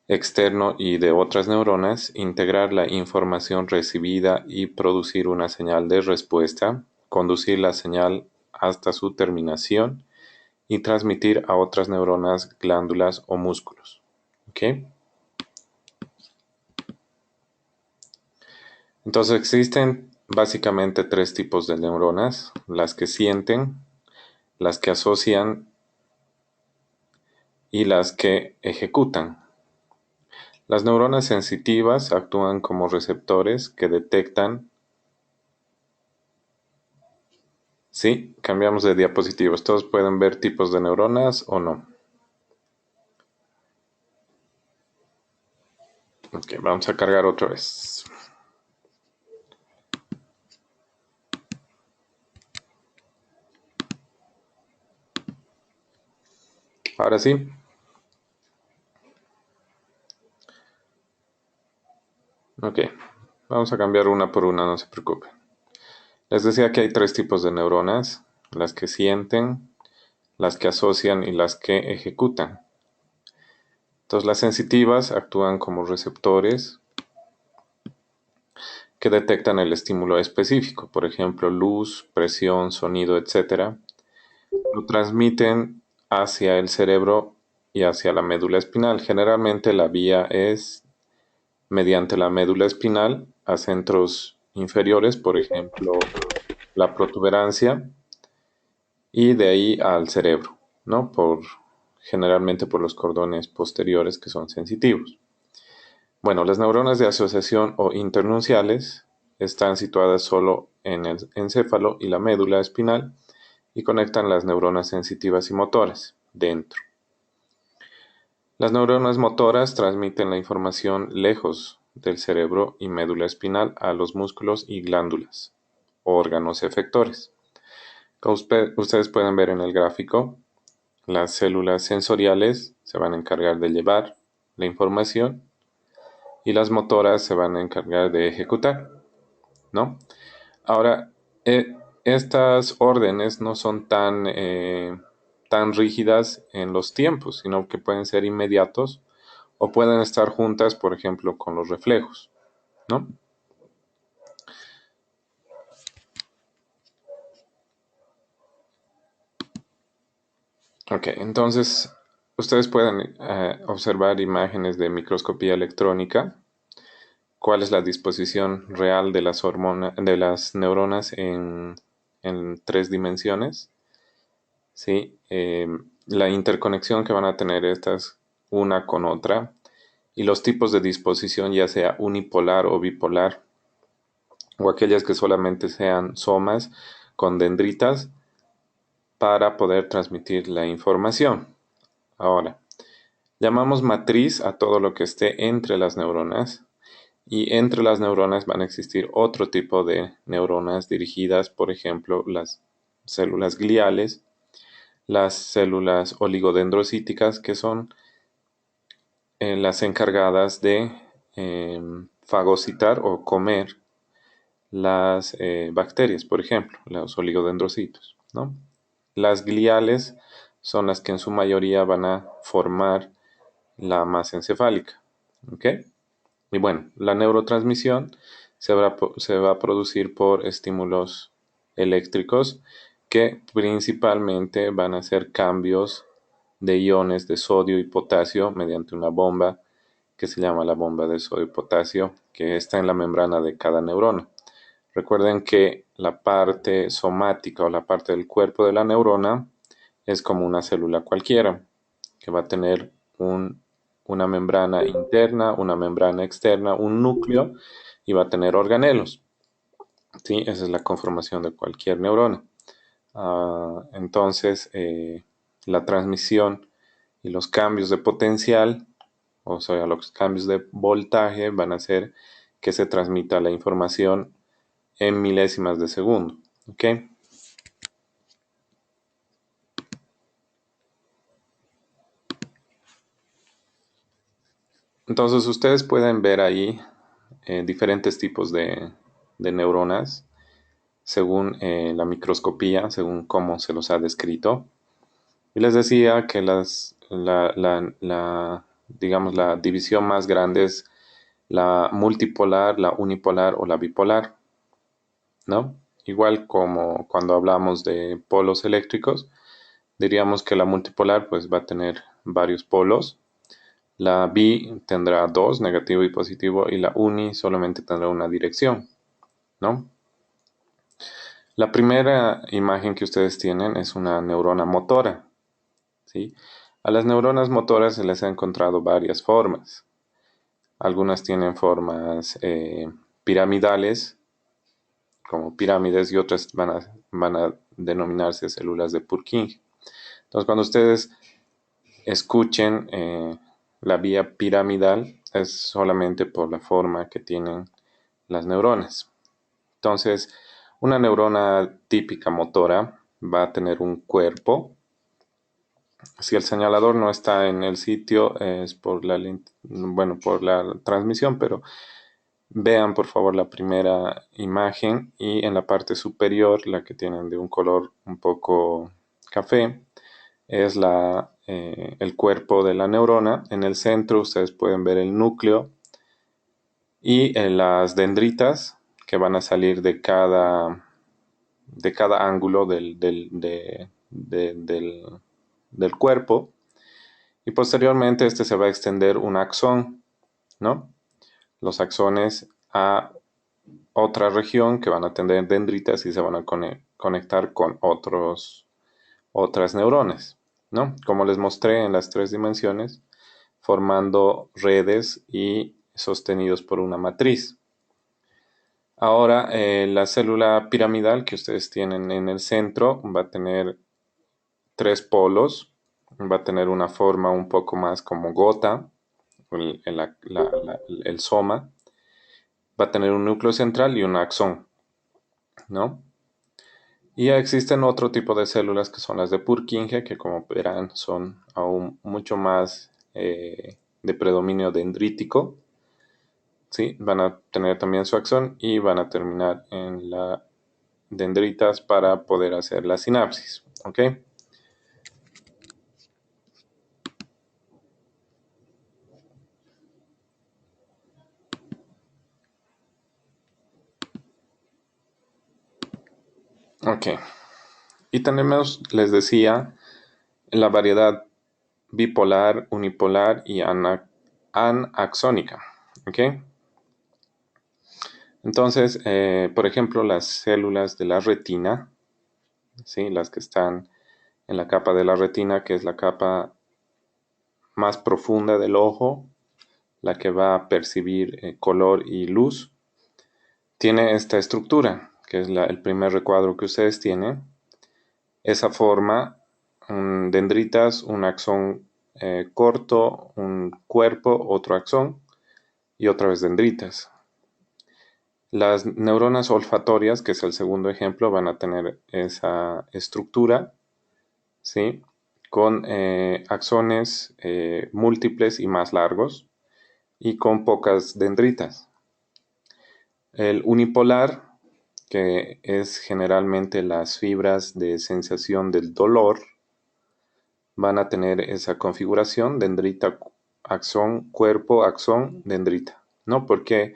externo y de otras neuronas, integrar la información recibida y producir una señal de respuesta, conducir la señal hasta su terminación y transmitir a otras neuronas, glándulas o músculos. ¿Ok? Entonces existen básicamente tres tipos de neuronas: las que sienten, las que asocian y las que ejecutan. Las neuronas sensitivas actúan como receptores que detectan. Sí, cambiamos de diapositivas. Todos pueden ver tipos de neuronas o no. Ok, vamos a cargar otra vez. Ahora sí. Ok, vamos a cambiar una por una, no se preocupen. Les decía que hay tres tipos de neuronas: las que sienten, las que asocian y las que ejecutan. Entonces, las sensitivas actúan como receptores que detectan el estímulo específico, por ejemplo, luz, presión, sonido, etc. Lo transmiten hacia el cerebro y hacia la médula espinal. Generalmente la vía es mediante la médula espinal a centros inferiores, por ejemplo, la protuberancia, y de ahí al cerebro, ¿no? Generalmente por los cordones posteriores, que son sensitivos. Bueno, las neuronas de asociación o internunciales están situadas solo en el encéfalo y la médula espinal y conectan las neuronas sensitivas y motoras dentro. Las neuronas motoras transmiten la información lejos del cerebro y médula espinal a los músculos y glándulas, órganos efectores. Como ustedes pueden ver en el gráfico, las células sensoriales se van a encargar de llevar la información y las motoras se van a encargar de ejecutar, ¿no? Ahora, estas órdenes no son tan rígidas en los tiempos, sino que pueden ser inmediatos o pueden estar juntas, por ejemplo, con los reflejos, ¿no? Ok, entonces ustedes pueden observar imágenes de microscopía electrónica. ¿Cuál es la disposición real de de las neuronas en tres dimensiones? ¿Sí? La interconexión que van a tener estas una con otra y los tipos de disposición, ya sea unipolar o bipolar, o aquellas que solamente sean somas con dendritas para poder transmitir la información. Ahora, llamamos matriz a todo lo que esté entre las neuronas, y entre las neuronas van a existir otro tipo de neuronas dirigidas, por ejemplo, las células gliales, las células oligodendrocíticas, que son las encargadas de fagocitar o comer las bacterias, por ejemplo, los oligodendrocitos, ¿no? Las gliales son las que en su mayoría van a formar la masa encefálica, ¿ok? Y bueno, la neurotransmisión se va a producir por estímulos eléctricos que principalmente van a hacer cambios de iones de sodio y potasio mediante una bomba que se llama la bomba de sodio y potasio, que está en la membrana de cada neurona. Recuerden que la parte somática o la parte del cuerpo de la neurona es como una célula cualquiera, que va a tener una membrana interna, una membrana externa, un núcleo, y va a tener organelos. ¿Sí? Esa es la conformación de cualquier neurona. Entonces, la transmisión y los cambios de potencial, o sea, los cambios de voltaje, van a hacer que se transmita la información en milésimas de segundo. ¿Ok? Entonces, ustedes pueden ver ahí diferentes tipos de neuronas según la microscopía, según cómo se los ha descrito. Y les decía que digamos, la división más grande es la multipolar, la unipolar o la bipolar, ¿no? Igual como cuando hablamos de polos eléctricos, diríamos que la multipolar pues va a tener varios polos. La bi tendrá dos, negativo y positivo, y la uni solamente tendrá una dirección, ¿no? La primera imagen que ustedes tienen es una neurona motora, ¿sí? A las neuronas motoras se les ha encontrado varias formas. Algunas tienen formas piramidales, como pirámides, y otras van a denominarse células de Purkinje. Entonces, cuando ustedes escuchen la vía piramidal, es solamente por la forma que tienen las neuronas. Entonces, una neurona típica motora va a tener un cuerpo. Si el señalador no está en el sitio, es por bueno, por la transmisión, pero vean por favor la primera imagen y en la parte superior, la que tienen de un color un poco café, es el cuerpo de la neurona. En el centro ustedes pueden ver el núcleo y las dendritas que van a salir de cada ángulo del cuerpo. Y posteriormente este se va a extender un axón, ¿no? Los axones a otra región que van a tener dendritas y se van a conectar con otras neuronas, ¿no? Como les mostré en las tres dimensiones, formando redes y sostenidos por una matriz. Ahora, la célula piramidal que ustedes tienen en el centro va a tener tres polos, va a tener una forma un poco más como gota, el soma, va a tener un núcleo central y un axón, ¿no? Y ya existen otro tipo de células que son las de Purkinje, que como verán son aún mucho más de predominio dendrítico, ¿sí? Van a tener también su axón y van a terminar en la dendritas para poder hacer la sinapsis, ¿ok? Ok. Y tenemos, les decía, la variedad bipolar, unipolar y anaxónica, ¿ok? Entonces, por ejemplo, las células de la retina, ¿sí? Las que están en la capa de la retina, que es la capa más profunda del ojo, la que va a percibir color y luz, tiene esta estructura, que es el primer recuadro que ustedes tienen. Esa forma, dendritas, un axón corto, un cuerpo, otro axón y otra vez dendritas. Las neuronas olfatorias, que es el segundo ejemplo, van a tener esa estructura, ¿sí? Con axones múltiples y más largos y con pocas dendritas. El unipolar, que es generalmente las fibras de sensación del dolor, van a tener esa configuración, dendrita, axón, cuerpo, axón, dendrita, ¿no? Porque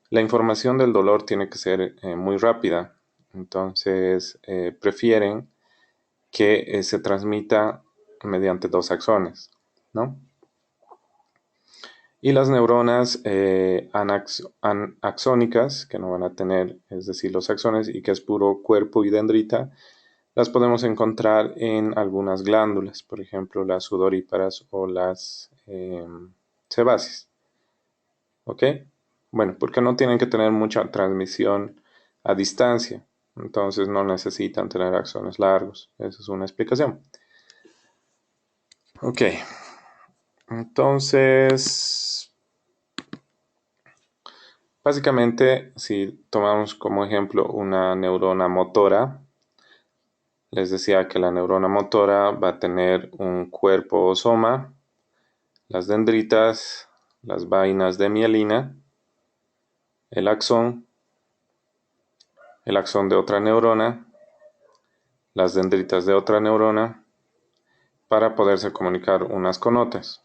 la información del dolor tiene que ser muy rápida, entonces prefieren que se transmita mediante dos axones, ¿no? Y las neuronas axónicas, que no van a tener, es decir, los axones, y que es puro cuerpo y dendrita, las podemos encontrar en algunas glándulas, por ejemplo, las sudoríparas o las sebáceas. ¿Ok? Bueno, porque no tienen que tener mucha transmisión a distancia, entonces no necesitan tener axones largos. Esa es una explicación. Ok, entonces, básicamente, si tomamos como ejemplo una neurona motora, les decía que la neurona motora va a tener un cuerpo o soma, las dendritas, las vainas de mielina, el axón de otra neurona, las dendritas de otra neurona, para poderse comunicar unas con otras.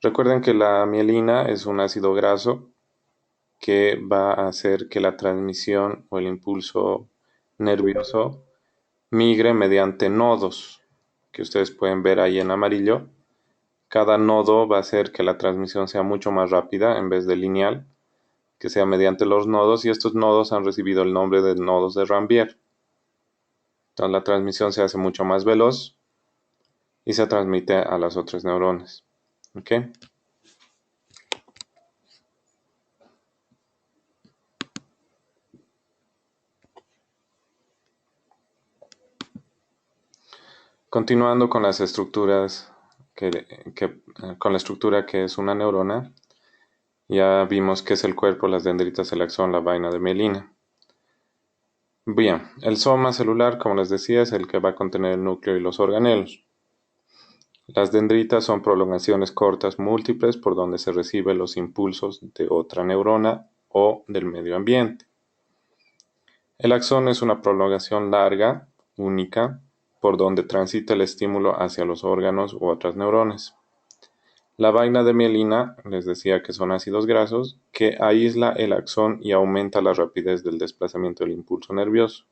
Recuerden que la mielina es un ácido graso que va a hacer que la transmisión o el impulso nervioso migre mediante nodos, que ustedes pueden ver ahí en amarillo. Cada nodo va a hacer que la transmisión sea mucho más rápida en vez de lineal, que sea mediante los nodos, y estos nodos han recibido el nombre de nodos de Rambier. Entonces la transmisión se hace mucho más veloz y se transmite a las otras neuronas. ¿Ok? Continuando con las estructuras con la estructura que es una neurona, ya vimos qué es el cuerpo, las dendritas, el axón, la vaina de mielina. Bien, el soma celular, como les decía, es el que va a contener el núcleo y los organelos. Las dendritas son prolongaciones cortas múltiples por donde se reciben los impulsos de otra neurona o del medio ambiente. El axón es una prolongación larga, única, por donde transita el estímulo hacia los órganos u otras neuronas. La vaina de mielina, les decía que son ácidos grasos, que aísla el axón y aumenta la rapidez del desplazamiento del impulso nervioso.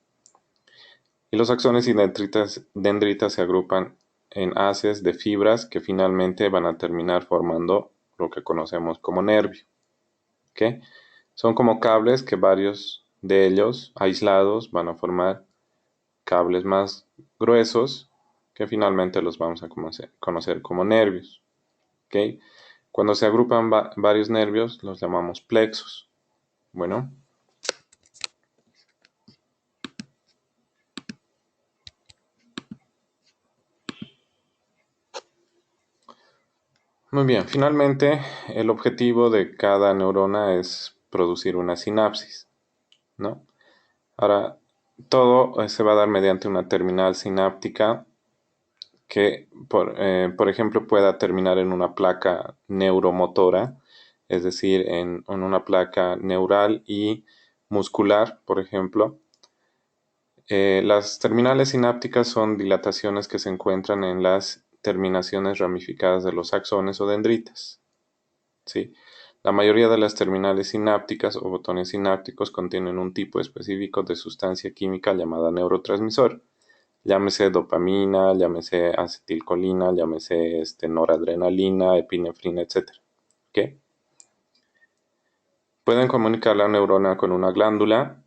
Y los axones y dendritas se agrupan en haces de fibras que finalmente van a terminar formando lo que conocemos como nervio. ¿Ok? Son como cables que varios de ellos aislados van a formar cables más gruesos que finalmente los vamos a conocer como nervios. ¿Ok? Cuando se agrupan varios nervios los llamamos plexos. Bueno, muy bien. Finalmente, el objetivo de cada neurona es producir una sinapsis, ¿no? Ahora, todo se va a dar mediante una terminal sináptica que, por ejemplo, pueda terminar en una placa neuromotora, es decir, en una placa neural y muscular, por ejemplo. Las terminales sinápticas son dilataciones que se encuentran en las terminaciones ramificadas de los axones o dendritas. ¿Sí? La mayoría de las terminales sinápticas o botones sinápticos contienen un tipo específico de sustancia química llamada neurotransmisor. Llámese dopamina, llámese acetilcolina, llámese noradrenalina, epinefrina, etc. ¿Ok? Pueden comunicar la neurona con una glándula.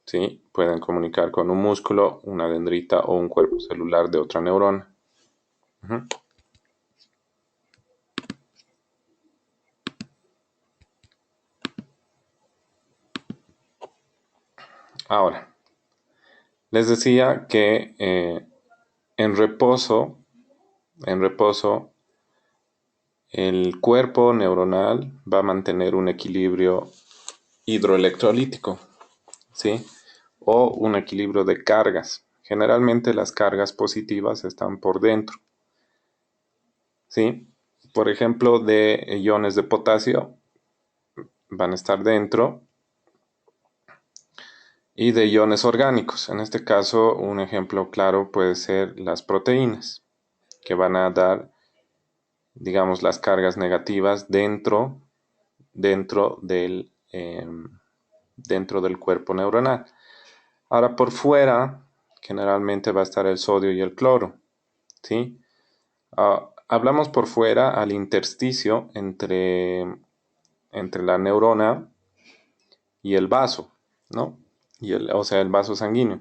¿Sí? Pueden comunicar con un músculo, una dendrita o un cuerpo celular de otra neurona. Ujú. Ahora, les decía que en reposo, en reposo, el cuerpo neuronal va a mantener un equilibrio hidroelectrolítico, ¿sí? O un equilibrio de cargas. Generalmente las cargas positivas están por dentro, ¿sí? Por ejemplo, de iones de potasio van a estar dentro y de iones orgánicos. En este caso, un ejemplo claro puede ser las proteínas, que van a dar, digamos, las cargas negativas dentro dentro del cuerpo neuronal. Ahora, por fuera, generalmente va a estar el sodio y el cloro, ¿sí? Hablamos por fuera al intersticio entre la neurona y el vaso, ¿no? O sea, el vaso sanguíneo.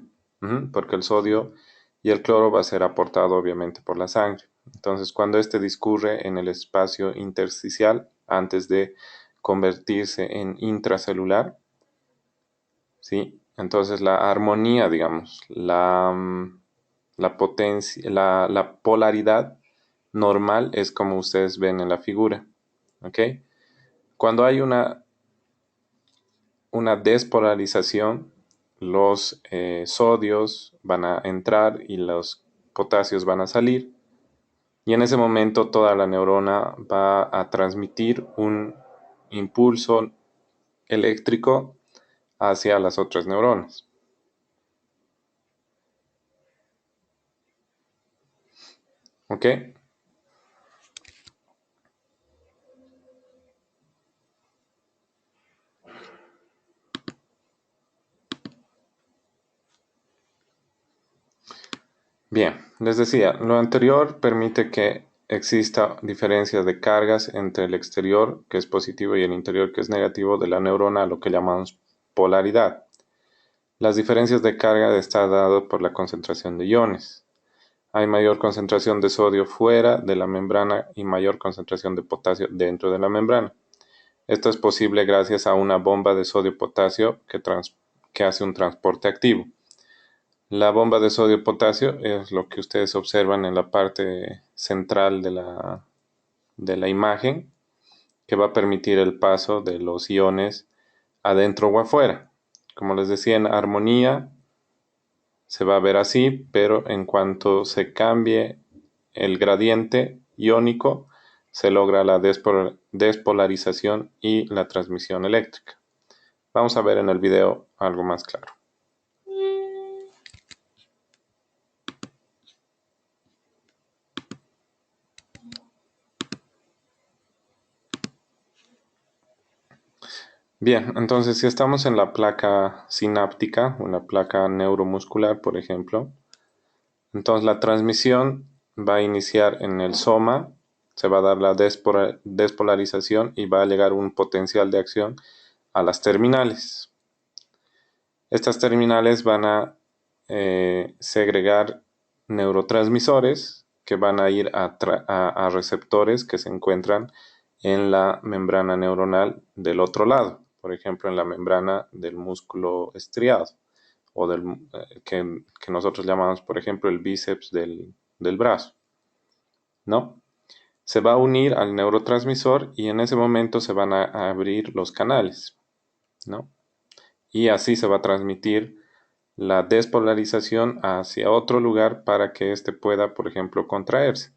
Porque el sodio y el cloro va a ser aportado obviamente por la sangre. Entonces, cuando este discurre en el espacio intersticial, antes de convertirse en intracelular, ¿sí? Entonces la armonía, digamos, la potencia, la polaridad normal es como ustedes ven en la figura, ¿ok? Cuando hay una despolarización, los sodios van a entrar y los potasios van a salir. Y en ese momento toda la neurona va a transmitir un impulso eléctrico hacia las otras neuronas. ¿Ok? Bien, les decía, lo anterior permite que exista diferencias de cargas entre el exterior, que es positivo, y el interior, que es negativo, de la neurona, a lo que llamamos polaridad. Las diferencias de carga están dadas por la concentración de iones. Hay mayor concentración de sodio fuera de la membrana y mayor concentración de potasio dentro de la membrana. Esto es posible gracias a una bomba de sodio-potasio que hace un transporte activo. La bomba de sodio-potasio es lo que ustedes observan en la parte central de la imagen, que va a permitir el paso de los iones adentro o afuera. Como les decía, en armonía se va a ver así, pero en cuanto se cambie el gradiente iónico, se logra la despolarización y la transmisión eléctrica. Vamos a ver en el video algo más claro. Bien, entonces si estamos en la placa sináptica o en la placa neuromuscular, por ejemplo, entonces la transmisión va a iniciar en el soma, se va a dar la despolarización y va a llegar un potencial de acción a las terminales. Estas terminales van a segregar neurotransmisores que van a ir a receptores que se encuentran en la membrana neuronal del otro lado, por ejemplo en la membrana del músculo estriado o que nosotros llamamos, por ejemplo, el bíceps del brazo, ¿no? Se va a unir al neurotransmisor y en ese momento se van a abrir los canales, ¿no? Y así se va a transmitir la despolarización hacia otro lugar para que éste pueda, por ejemplo, contraerse.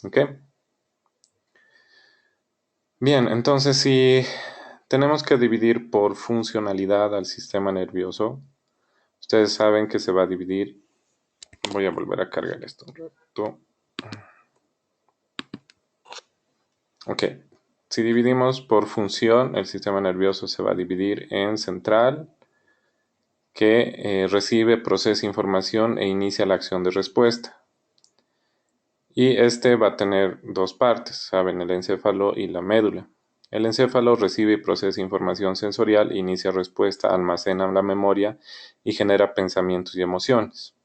¿Ok? Bien, entonces si tenemos que dividir por funcionalidad al sistema nervioso, ustedes saben que se va a dividir. Voy a volver a cargar esto un rato. Ok. Si dividimos por función, el sistema nervioso se va a dividir en central, que recibe, procesa información e inicia la acción de respuesta. Y este va a tener dos partes, saben, el encéfalo y la médula. El encéfalo recibe y procesa información sensorial, inicia respuesta, almacena la memoria y genera pensamientos y emociones.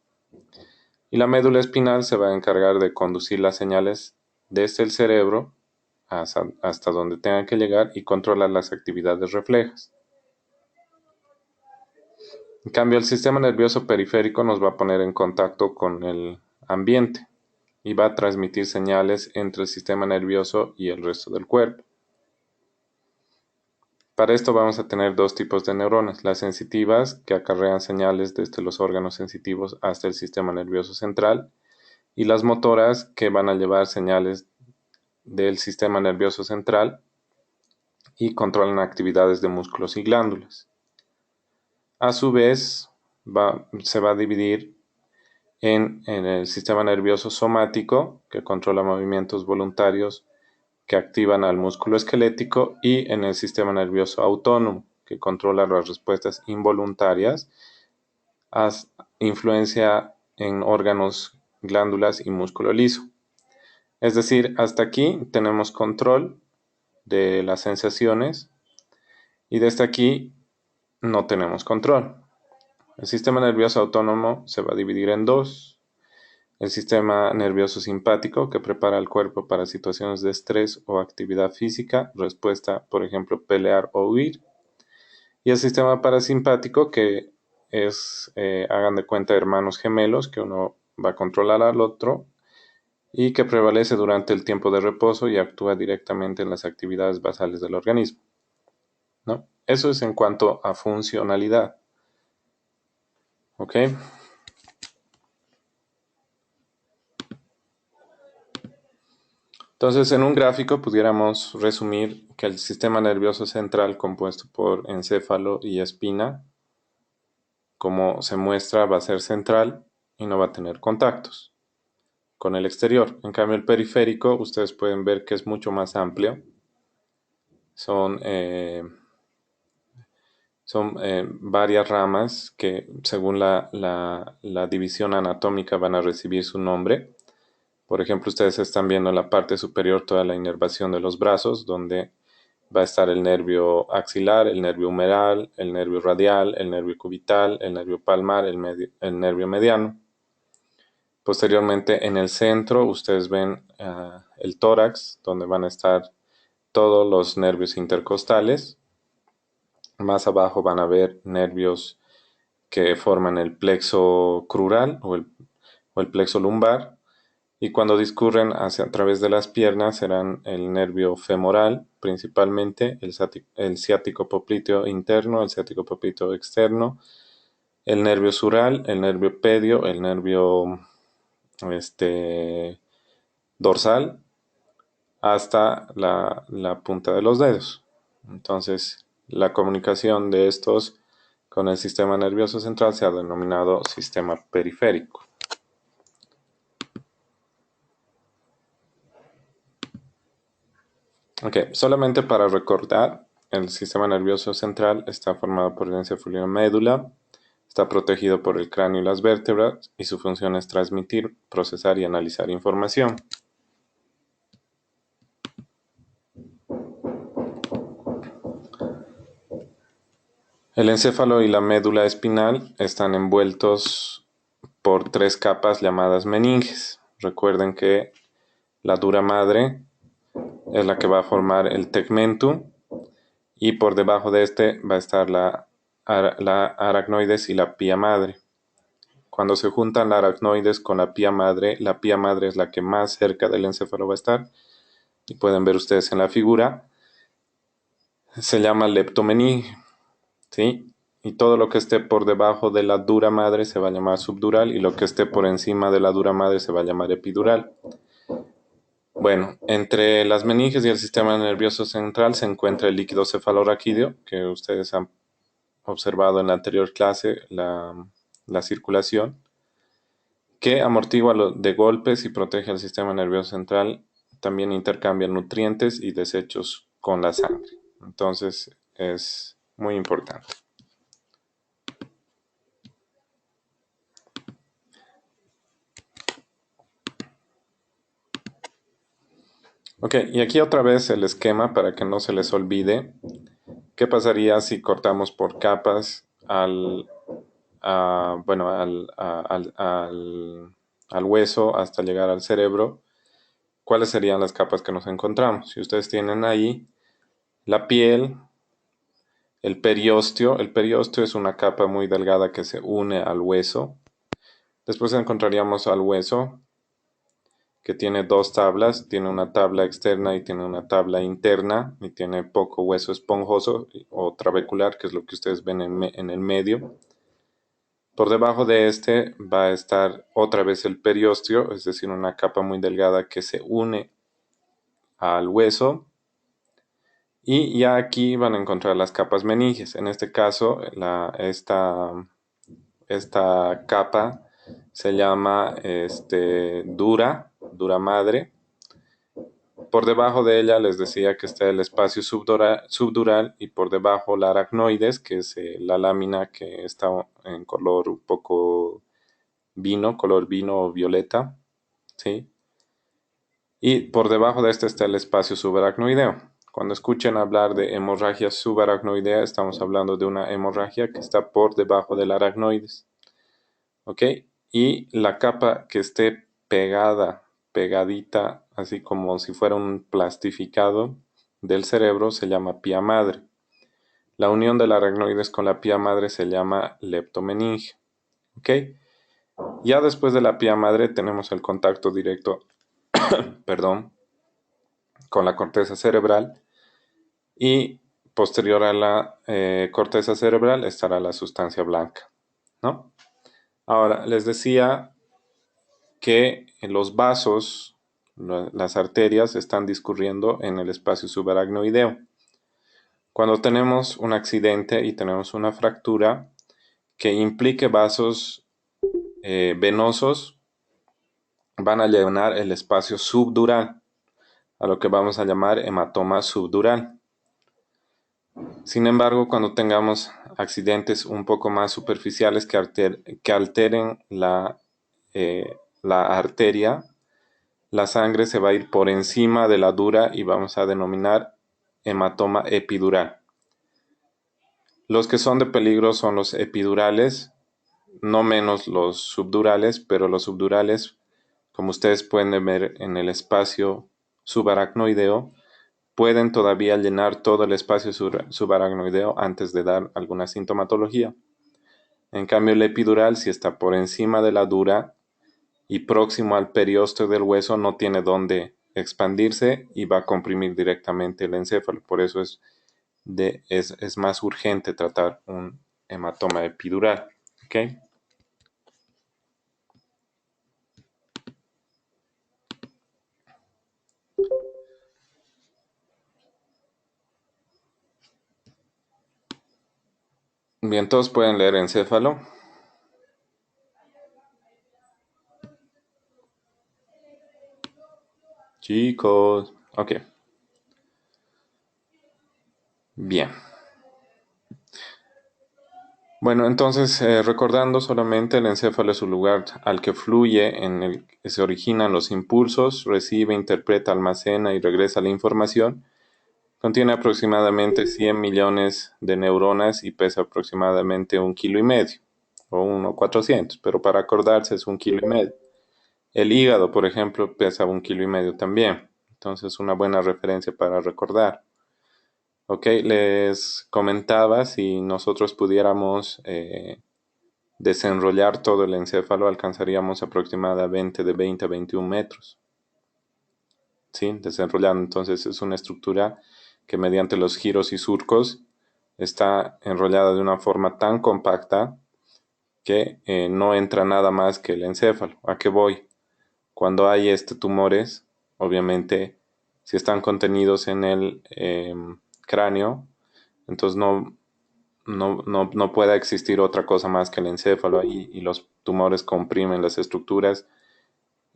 Y la médula espinal se va a encargar de conducir las señales desde el cerebro hasta donde tengan que llegar y controlar las actividades reflejas. En cambio, el sistema nervioso periférico nos va a poner en contacto con el ambiente y va a transmitir señales entre el sistema nervioso y el resto del cuerpo. Para esto vamos a tener dos tipos de neuronas, las sensitivas, que acarrean señales desde los órganos sensitivos hasta el sistema nervioso central, y las motoras, que van a llevar señales del sistema nervioso central y controlan actividades de músculos y glándulas. A su vez, se va a dividir en el sistema nervioso somático, que controla movimientos voluntarios que activan al músculo esquelético, y en el sistema nervioso autónomo, que controla las respuestas involuntarias, influencia en órganos, glándulas y músculo liso. Es decir, hasta aquí tenemos control de las sensaciones y desde aquí no tenemos control. El sistema nervioso autónomo se va a dividir en dos. El sistema nervioso simpático, que prepara al cuerpo para situaciones de estrés o actividad física, respuesta, por ejemplo, pelear o huir. Y el sistema parasimpático, que es, hagan de cuenta, hermanos gemelos, que uno va a controlar al otro y que prevalece durante el tiempo de reposo y actúa directamente en las actividades basales del organismo, ¿no? Eso es en cuanto a funcionalidad. ¿Ok? Entonces, en un gráfico pudiéramos resumir que el sistema nervioso central, compuesto por encéfalo y espina, como se muestra, va a ser central y no va a tener contactos con el exterior. En cambio, el periférico, ustedes pueden ver que es mucho más amplio. Son varias ramas que según la división anatómica van a recibir su nombre. Por ejemplo, ustedes están viendo en la parte superior toda la inervación de los brazos, donde va a estar el nervio axilar, el nervio humeral, el nervio radial, el nervio cubital, el nervio palmar, el nervio mediano. Posteriormente, en el centro, ustedes ven el tórax, donde van a estar todos los nervios intercostales. Más abajo van a ver nervios que forman el plexo crural o el plexo lumbar. Y cuando discurren hacia a través de las piernas serán el nervio femoral, principalmente el ciático popliteo interno, el ciático popliteo externo, el nervio sural, el nervio pedio, el nervio dorsal, hasta la punta de los dedos. Entonces, la comunicación de estos con el sistema nervioso central se ha denominado sistema periférico. Ok, solamente para recordar, el sistema nervioso central está formado por el encéfalo y médula, está protegido por el cráneo y las vértebras, y su función es transmitir, procesar y analizar información. El encéfalo y la médula espinal están envueltos por tres capas llamadas meninges. Recuerden que la dura madre es la que va a formar el tegmentum, y por debajo de este va a estar la aracnoides y la pía madre. Cuando se juntan la aracnoides con la pía madre es la que más cerca del encéfalo va a estar, y pueden ver ustedes en la figura, se llama leptomeninge, ¿sí? Y todo lo que esté por debajo de la dura madre se va a llamar subdural, y lo que esté por encima de la dura madre se va a llamar epidural. Bueno, entre las meninges y el sistema nervioso central se encuentra el líquido cefalorraquídeo, que ustedes han observado en la anterior clase, la circulación, que amortigua de golpes y protege el sistema nervioso central. También intercambia nutrientes y desechos con la sangre. Entonces es muy importante. Ok, y aquí otra vez el esquema para que no se les olvide. ¿Qué pasaría si cortamos por capas bueno, al hueso hasta llegar al cerebro? ¿Cuáles serían las capas que nos encontramos? Si ustedes tienen ahí la piel, el periósteo es una capa muy delgada que se une al hueso. Después encontraríamos al hueso, que tiene dos tablas, tiene una tabla externa y tiene una tabla interna, y tiene poco hueso esponjoso o trabecular, que es lo que ustedes ven en el medio. Por debajo de este va a estar otra vez el periósteo, es decir, una capa muy delgada que se une al hueso. Y ya aquí van a encontrar las capas meninges. En este caso, esta capa se llama dura madre. Por debajo de ella les decía que está el espacio subdural, y por debajo la aracnoides, que es la lámina que está en color un poco color vino o violeta, ¿sí? Y por debajo de este está el espacio subaracnoideo. Cuando escuchen hablar de hemorragia subaracnoidea, estamos hablando de una hemorragia que está por debajo del aracnoides. ¿Ok? Y la capa que esté pegadita, así como si fuera un plastificado del cerebro, se llama pía madre. La unión del aracnoides con la pía madre se llama leptomeninge. ¿Ok? Ya después de la pía madre tenemos el contacto directo, perdón, con la corteza cerebral, y posterior a la corteza cerebral estará la sustancia blanca, ¿no? Ahora, les decía que los vasos, las arterias, están discurriendo en el espacio subaracnoideo. Cuando tenemos un accidente y tenemos una fractura que implique vasos venosos, van a llenar el espacio subdural, a lo que vamos a llamar hematoma subdural. Sin embargo, cuando tengamos accidentes un poco más superficiales que alteren la arteria, la sangre se va a ir por encima de la dura y vamos a denominar hematoma epidural. Los que son de peligro son los epidurales, no menos los subdurales, pero los subdurales, como ustedes pueden ver en el espacio subaracnoideo, pueden todavía llenar todo el espacio subaracnoideo antes de dar alguna sintomatología. En cambio, el epidural, si está por encima de la dura y próximo al periósteo del hueso, no tiene dónde expandirse y va a comprimir directamente el encéfalo. Por eso es más urgente tratar un hematoma epidural. ¿Okay? Bien, todos pueden leer encéfalo. Chicos, ok. Bien. Bueno, entonces recordando solamente, el encéfalo es un lugar al que fluye, en el que se originan los impulsos, recibe, interpreta, almacena y regresa la información. Contiene aproximadamente 100 millones de neuronas y pesa aproximadamente 1,5 kilos o 1,400, pero para acordarse es 1,5 kilos. El hígado, por ejemplo, pesa 1,5 kilos también. Entonces, una buena referencia para recordar. Ok, les comentaba, si nosotros pudiéramos desenrollar todo el encéfalo, alcanzaríamos aproximadamente de 20 a 21 metros. ¿Sí? Desenrollando. Entonces es una estructura que mediante los giros y surcos está enrollada de una forma tan compacta que no entra nada más que el encéfalo. ¿A qué voy? Cuando hay tumores, obviamente, si están contenidos en el cráneo, entonces no puede existir otra cosa más que el encéfalo ahí, y los tumores comprimen las estructuras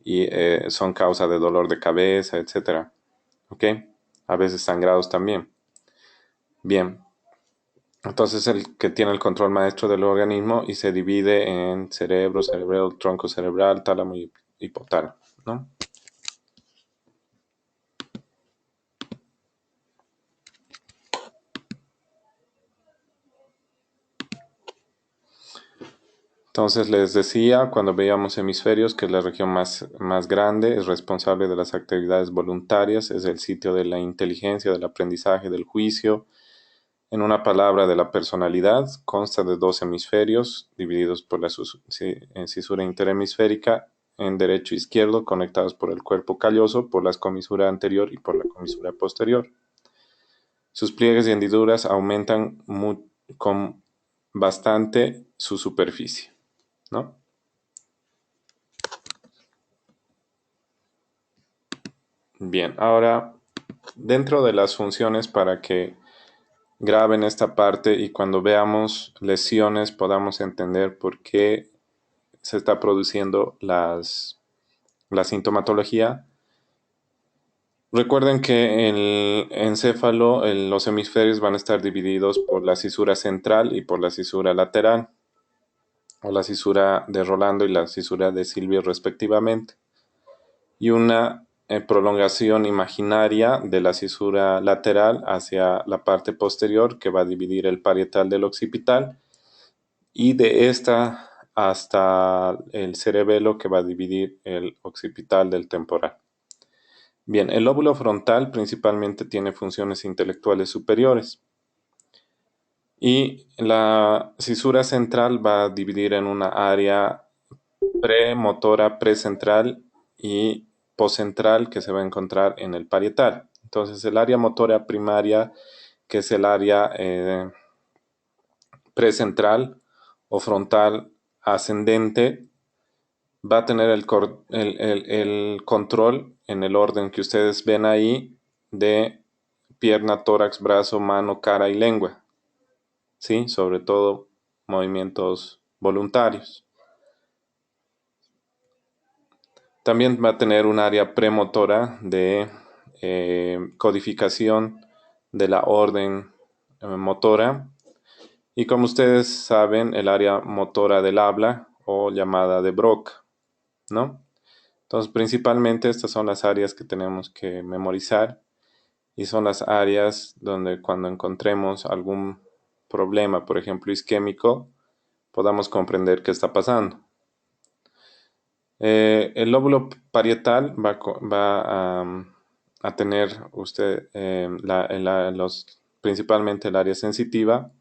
y son causa de dolor de cabeza, etcétera. ¿Ok? A veces sangrados también. Bien, entonces el que tiene el control maestro del organismo y se divide en cerebro, cerebelo, tronco cerebral, tálamo y hipotálamo, ¿no? Entonces les decía, cuando veíamos hemisferios, que es la región más grande, es responsable de las actividades voluntarias, es el sitio de la inteligencia, del aprendizaje, del juicio, en una palabra, de la personalidad. Consta de dos hemisferios divididos por la cisura interhemisférica en derecho e izquierdo, conectados por el cuerpo calloso, por la comisura anterior y por la comisura posterior. Sus pliegues y hendiduras aumentan con bastante su superficie, ¿no? Bien, ahora dentro de las funciones, para que graben esta parte y cuando veamos lesiones podamos entender por qué se está produciendo la sintomatología. Recuerden que el encéfalo, los hemisferios van a estar divididos por la cisura central y por la cisura lateral, o la cisura de Rolando y la cisura de Silvio respectivamente, y una prolongación imaginaria de la cisura lateral hacia la parte posterior que va a dividir el parietal del occipital, y de esta hasta el cerebelo que va a dividir el occipital del temporal. Bien, el lóbulo frontal principalmente tiene funciones intelectuales superiores, y la cisura central va a dividir en una área premotora precentral y poscentral que se va a encontrar en el parietal. Entonces el área motora primaria, que es el área precentral o frontal ascendente, va a tener el control en el orden que ustedes ven ahí de pierna, tórax, brazo, mano, cara y lengua. ¿Sí? Sobre todo movimientos voluntarios. También va a tener un área premotora de codificación de la orden motora. Y como ustedes saben, el área motora del habla o llamada de Broca, ¿no? Entonces, principalmente estas son las áreas que tenemos que memorizar y son las áreas donde cuando encontremos algún problema, por ejemplo, isquémico, podamos comprender qué está pasando. El lóbulo parietal va a tener usted principalmente el área sensitiva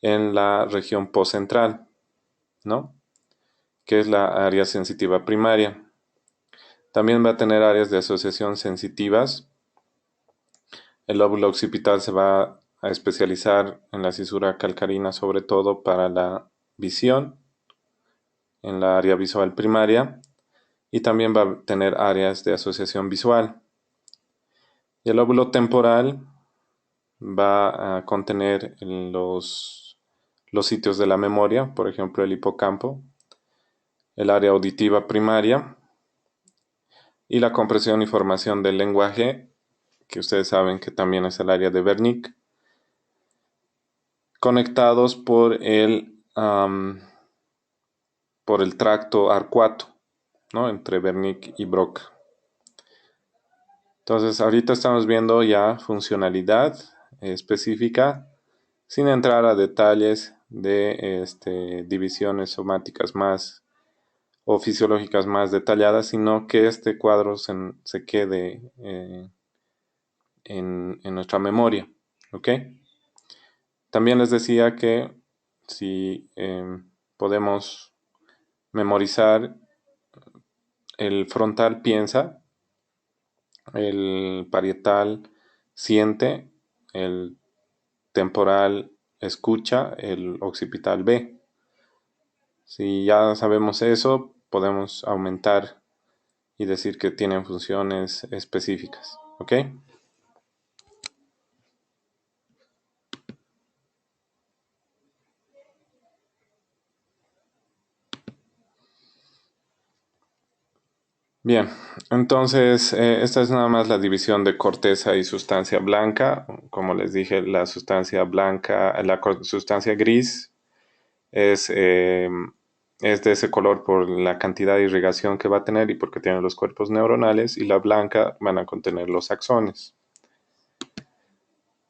en la región postcentral, ¿no? Que es la área sensitiva primaria. También va a tener áreas de asociación sensitivas. El lóbulo occipital se va a especializar en la cisura calcarina, sobre todo para la visión, en la área visual primaria, y también va a tener áreas de asociación visual. Y el lóbulo temporal va a contener los sitios de la memoria, por ejemplo el hipocampo, el área auditiva primaria y la compresión y formación del lenguaje, que ustedes saben que también es el área de Wernicke, conectados por el tracto arcuato, ¿no? Entre Wernicke y Broca. Entonces, ahorita estamos viendo ya funcionalidad específica, sin entrar a detalles de divisiones somáticas más o fisiológicas más detalladas, sino que este cuadro se quede en nuestra memoria. ¿Ok? También les decía que si podemos memorizar, el frontal piensa, el parietal siente, el temporal escucha, el occipital ve. Si ya sabemos eso, podemos aumentar y decir que tienen funciones específicas. ¿Ok? Bien, entonces esta es nada más la división de corteza y sustancia blanca. Como les dije, la sustancia blanca, sustancia gris es de ese color por la cantidad de irrigación que va a tener y porque tiene los cuerpos neuronales, y la blanca van a contener los axones.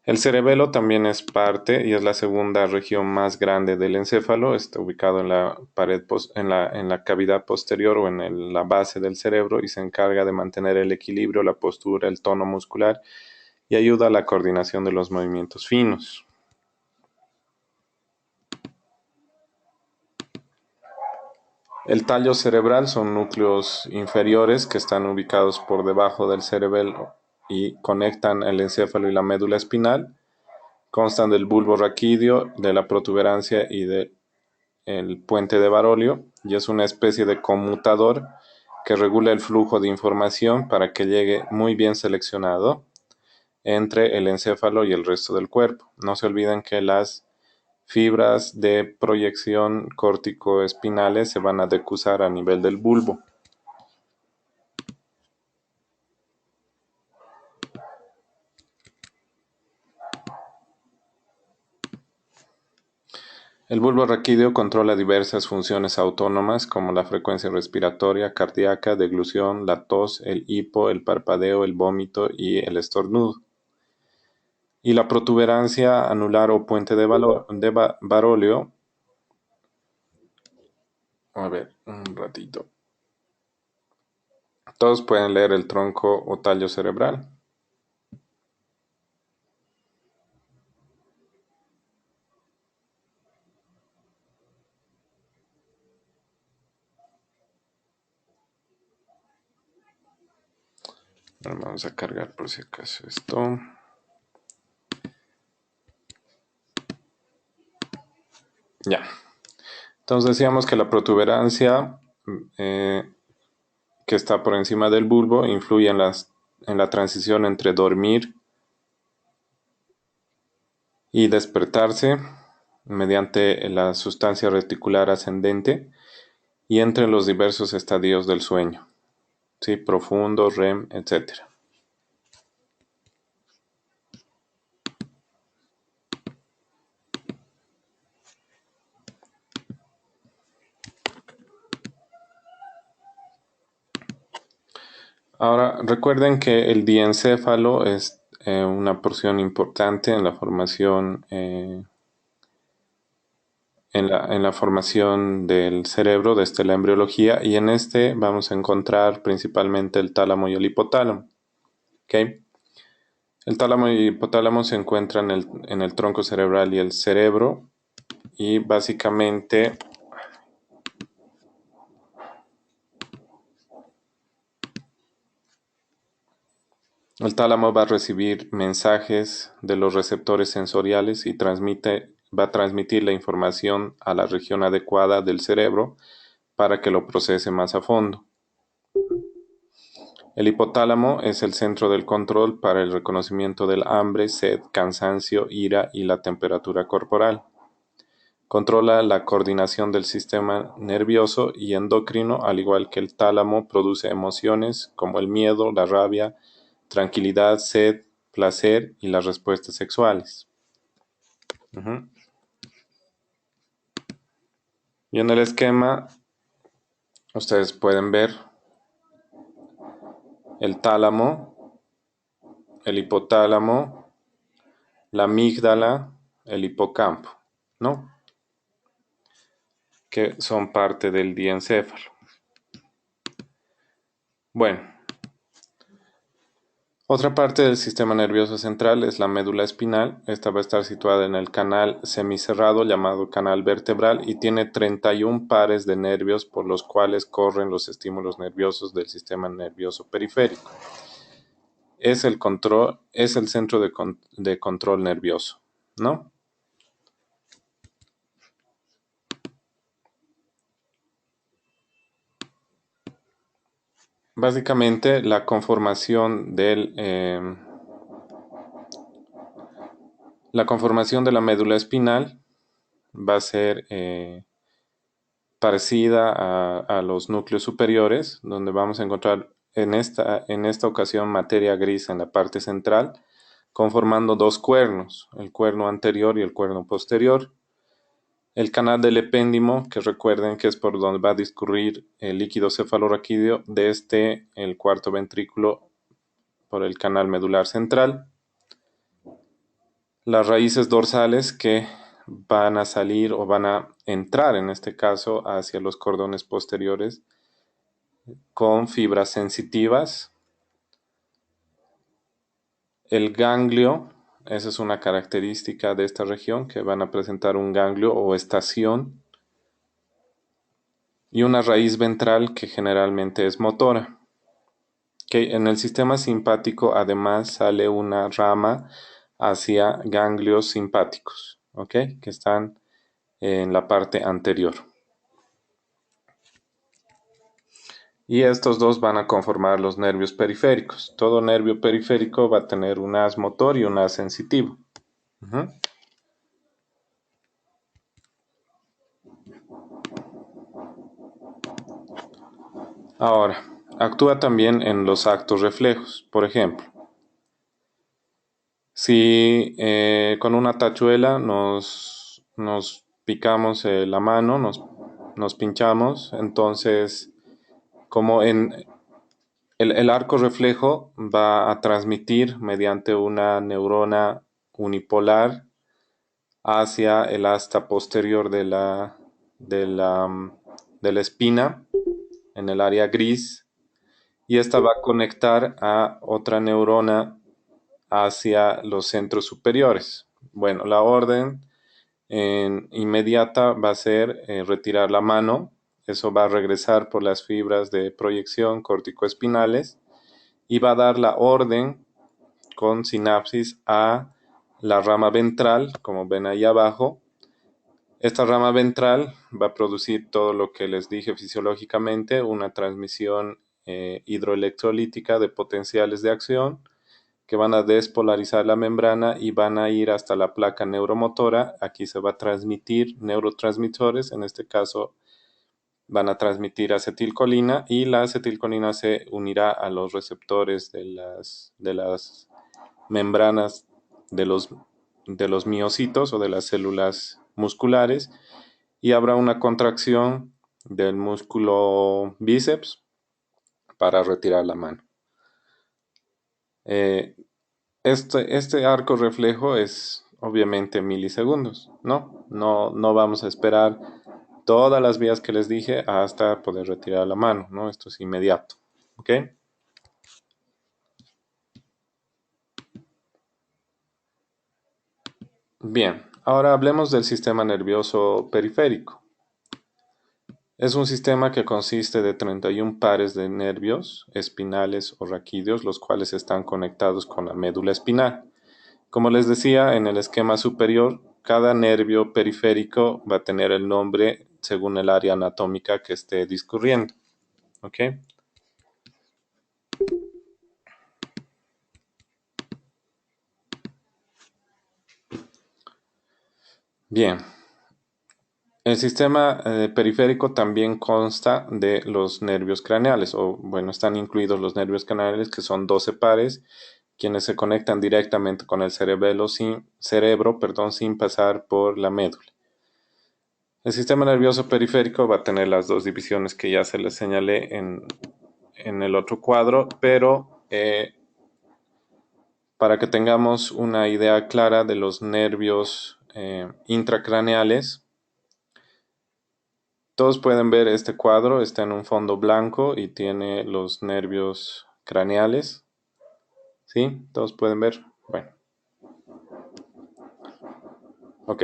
El cerebelo también es parte y es la segunda región más grande del encéfalo. Está ubicado en la pared, en la cavidad posterior o en la base del cerebro, y se encarga de mantener el equilibrio, la postura, el tono muscular y ayuda a la coordinación de los movimientos finos. El tallo cerebral son núcleos inferiores que están ubicados por debajo del cerebelo y conectan el encéfalo y la médula espinal. Constan del bulbo raquídeo, de la protuberancia y del puente de Barolio, y es una especie de conmutador que regula el flujo de información para que llegue muy bien seleccionado entre el encéfalo y el resto del cuerpo. No se olviden que las fibras de proyección córtico-espinales se van a decusar a nivel del bulbo. El bulbo raquídeo controla diversas funciones autónomas como la frecuencia respiratoria, cardíaca, deglución, la tos, el hipo, el parpadeo, el vómito y el estornudo. Y la protuberancia anular o puente de Barolio, a ver, un ratito. Todos pueden leer el tronco o tallo cerebral. Vamos a cargar por si acaso esto. Ya. Entonces decíamos que la protuberancia que está por encima del bulbo influye en la transición entre dormir y despertarse mediante la sustancia reticular ascendente y entre los diversos estadios del sueño, ¿sí? Profundo, REM, etc. Ahora, recuerden que el diencéfalo es una porción importante en la formación, en la formación del cerebro desde la embriología, y en este vamos a encontrar principalmente el tálamo y el hipotálamo. ¿Ok? El tálamo y el hipotálamo se encuentran en el tronco cerebral y el cerebro, y básicamente el tálamo va a recibir mensajes de los receptores sensoriales y va a transmitir la información a la región adecuada del cerebro para que lo procese más a fondo. El hipotálamo es el centro del control para el reconocimiento del hambre, sed, cansancio, ira y la temperatura corporal. Controla la coordinación del sistema nervioso y endocrino, al igual que el tálamo produce emociones como el miedo, la rabia, tranquilidad, sed, placer y las respuestas sexuales. Ujú. Y en el esquema ustedes pueden ver el tálamo, el hipotálamo, la amígdala, el hipocampo, ¿no? Que son parte del diencéfalo. Bueno, otra parte del sistema nervioso central es la médula espinal. Esta va a estar situada en el canal semicerrado llamado canal vertebral y tiene 31 pares de nervios por los cuales corren los estímulos nerviosos del sistema nervioso periférico. Es el centro de control nervioso, ¿no? Básicamente la conformación de la médula espinal va a ser parecida a los núcleos superiores, donde vamos a encontrar en esta ocasión materia gris en la parte central, conformando dos cuernos, el cuerno anterior y el cuerno posterior. El canal del epéndimo, que recuerden que es por donde va a discurrir el líquido cefalorraquídeo desde el cuarto ventrículo por el canal medular central. Las raíces dorsales que van a salir o van a entrar en este caso hacia los cordones posteriores con fibras sensitivas. El ganglio, esa es una característica de esta región, que van a presentar un ganglio o estación y una raíz ventral que generalmente es motora. Que en el sistema simpático además sale una rama hacia ganglios simpáticos, ¿ok? Que están en la parte anterior. Y estos dos van a conformar los nervios periféricos. Todo nervio periférico va a tener un haz motor y un haz sensitivo. Uh-huh. Ahora, actúa también en los actos reflejos. Por ejemplo, si con una tachuela nos picamos la mano, nos pinchamos, entonces como el arco reflejo va a transmitir mediante una neurona unipolar hacia el asta posterior de la espina en el área gris, y esta va a conectar a otra neurona hacia los centros superiores. Bueno, la orden inmediata va a ser retirar la mano. Eso va a regresar por las fibras de proyección corticoespinales y va a dar la orden con sinapsis a la rama ventral, como ven ahí abajo. Esta rama ventral va a producir todo lo que les dije fisiológicamente, una transmisión hidroelectrolítica de potenciales de acción que van a despolarizar la membrana y van a ir hasta la placa neuromotora. Aquí se va a transmitir neurotransmisores, en este caso van a transmitir acetilcolina, y la acetilcolina se unirá a los receptores de las membranas de los miocitos o de las células musculares, y habrá una contracción del músculo bíceps para retirar la mano. Eh, este arco reflejo es obviamente milisegundos, ¿no? No vamos a esperar todas las vías que les dije hasta poder retirar la mano, ¿no? Esto es inmediato, ¿ok? Bien, ahora hablemos del sistema nervioso periférico. Es un sistema que consiste de 31 pares de nervios espinales o raquídeos, los cuales están conectados con la médula espinal. Como les decía, en el esquema superior, cada nervio periférico va a tener el nombre según el área anatómica que esté discurriendo. ¿Ok? Bien, el sistema periférico también consta de los nervios craneales, o bueno, están incluidos los nervios craneales, que son 12 pares, quienes se conectan directamente con el cerebro, sin pasar por la médula. El sistema nervioso periférico va a tener las dos divisiones que ya se les señalé en el otro cuadro, pero para que tengamos una idea clara de los nervios intracraneales, todos pueden ver este cuadro, está en un fondo blanco y tiene los nervios craneales. ¿Sí? Todos pueden ver. Bueno, ok.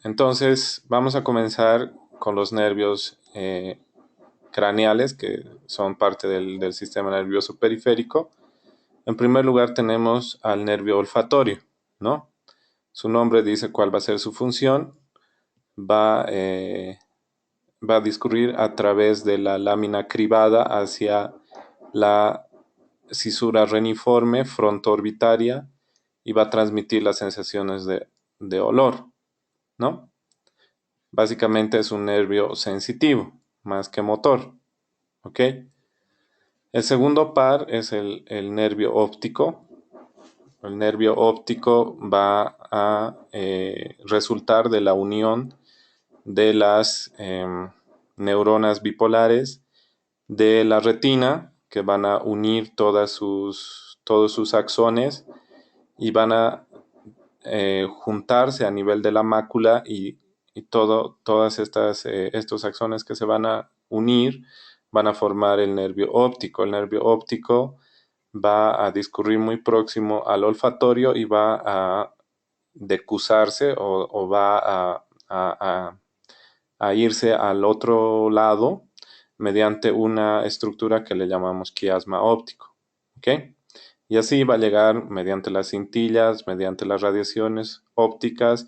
Entonces vamos a comenzar con los nervios craneales, que son parte del sistema nervioso periférico. En primer lugar tenemos al nervio olfatorio, ¿no? Su nombre dice cuál va a ser su función. Va, eh, va a discurrir a través de la lámina cribada hacia la cisura reniforme frontoorbitaria y va a transmitir las sensaciones de olor, ¿no? Básicamente es un nervio sensitivo, más que motor, ¿ok? El segundo par es el nervio óptico. El nervio óptico va a resultar de la unión de las neuronas bipolares de la retina, que van a unir todos sus axones y van a juntarse a nivel de la mácula y todas estos axones que se van a unir van a formar el nervio óptico. El nervio óptico va a discurrir muy próximo al olfatorio y va a decusarse o va a, a irse al otro lado mediante una estructura que le llamamos quiasma óptico. ¿Ok? Y así va a llegar mediante las cintillas, mediante las radiaciones ópticas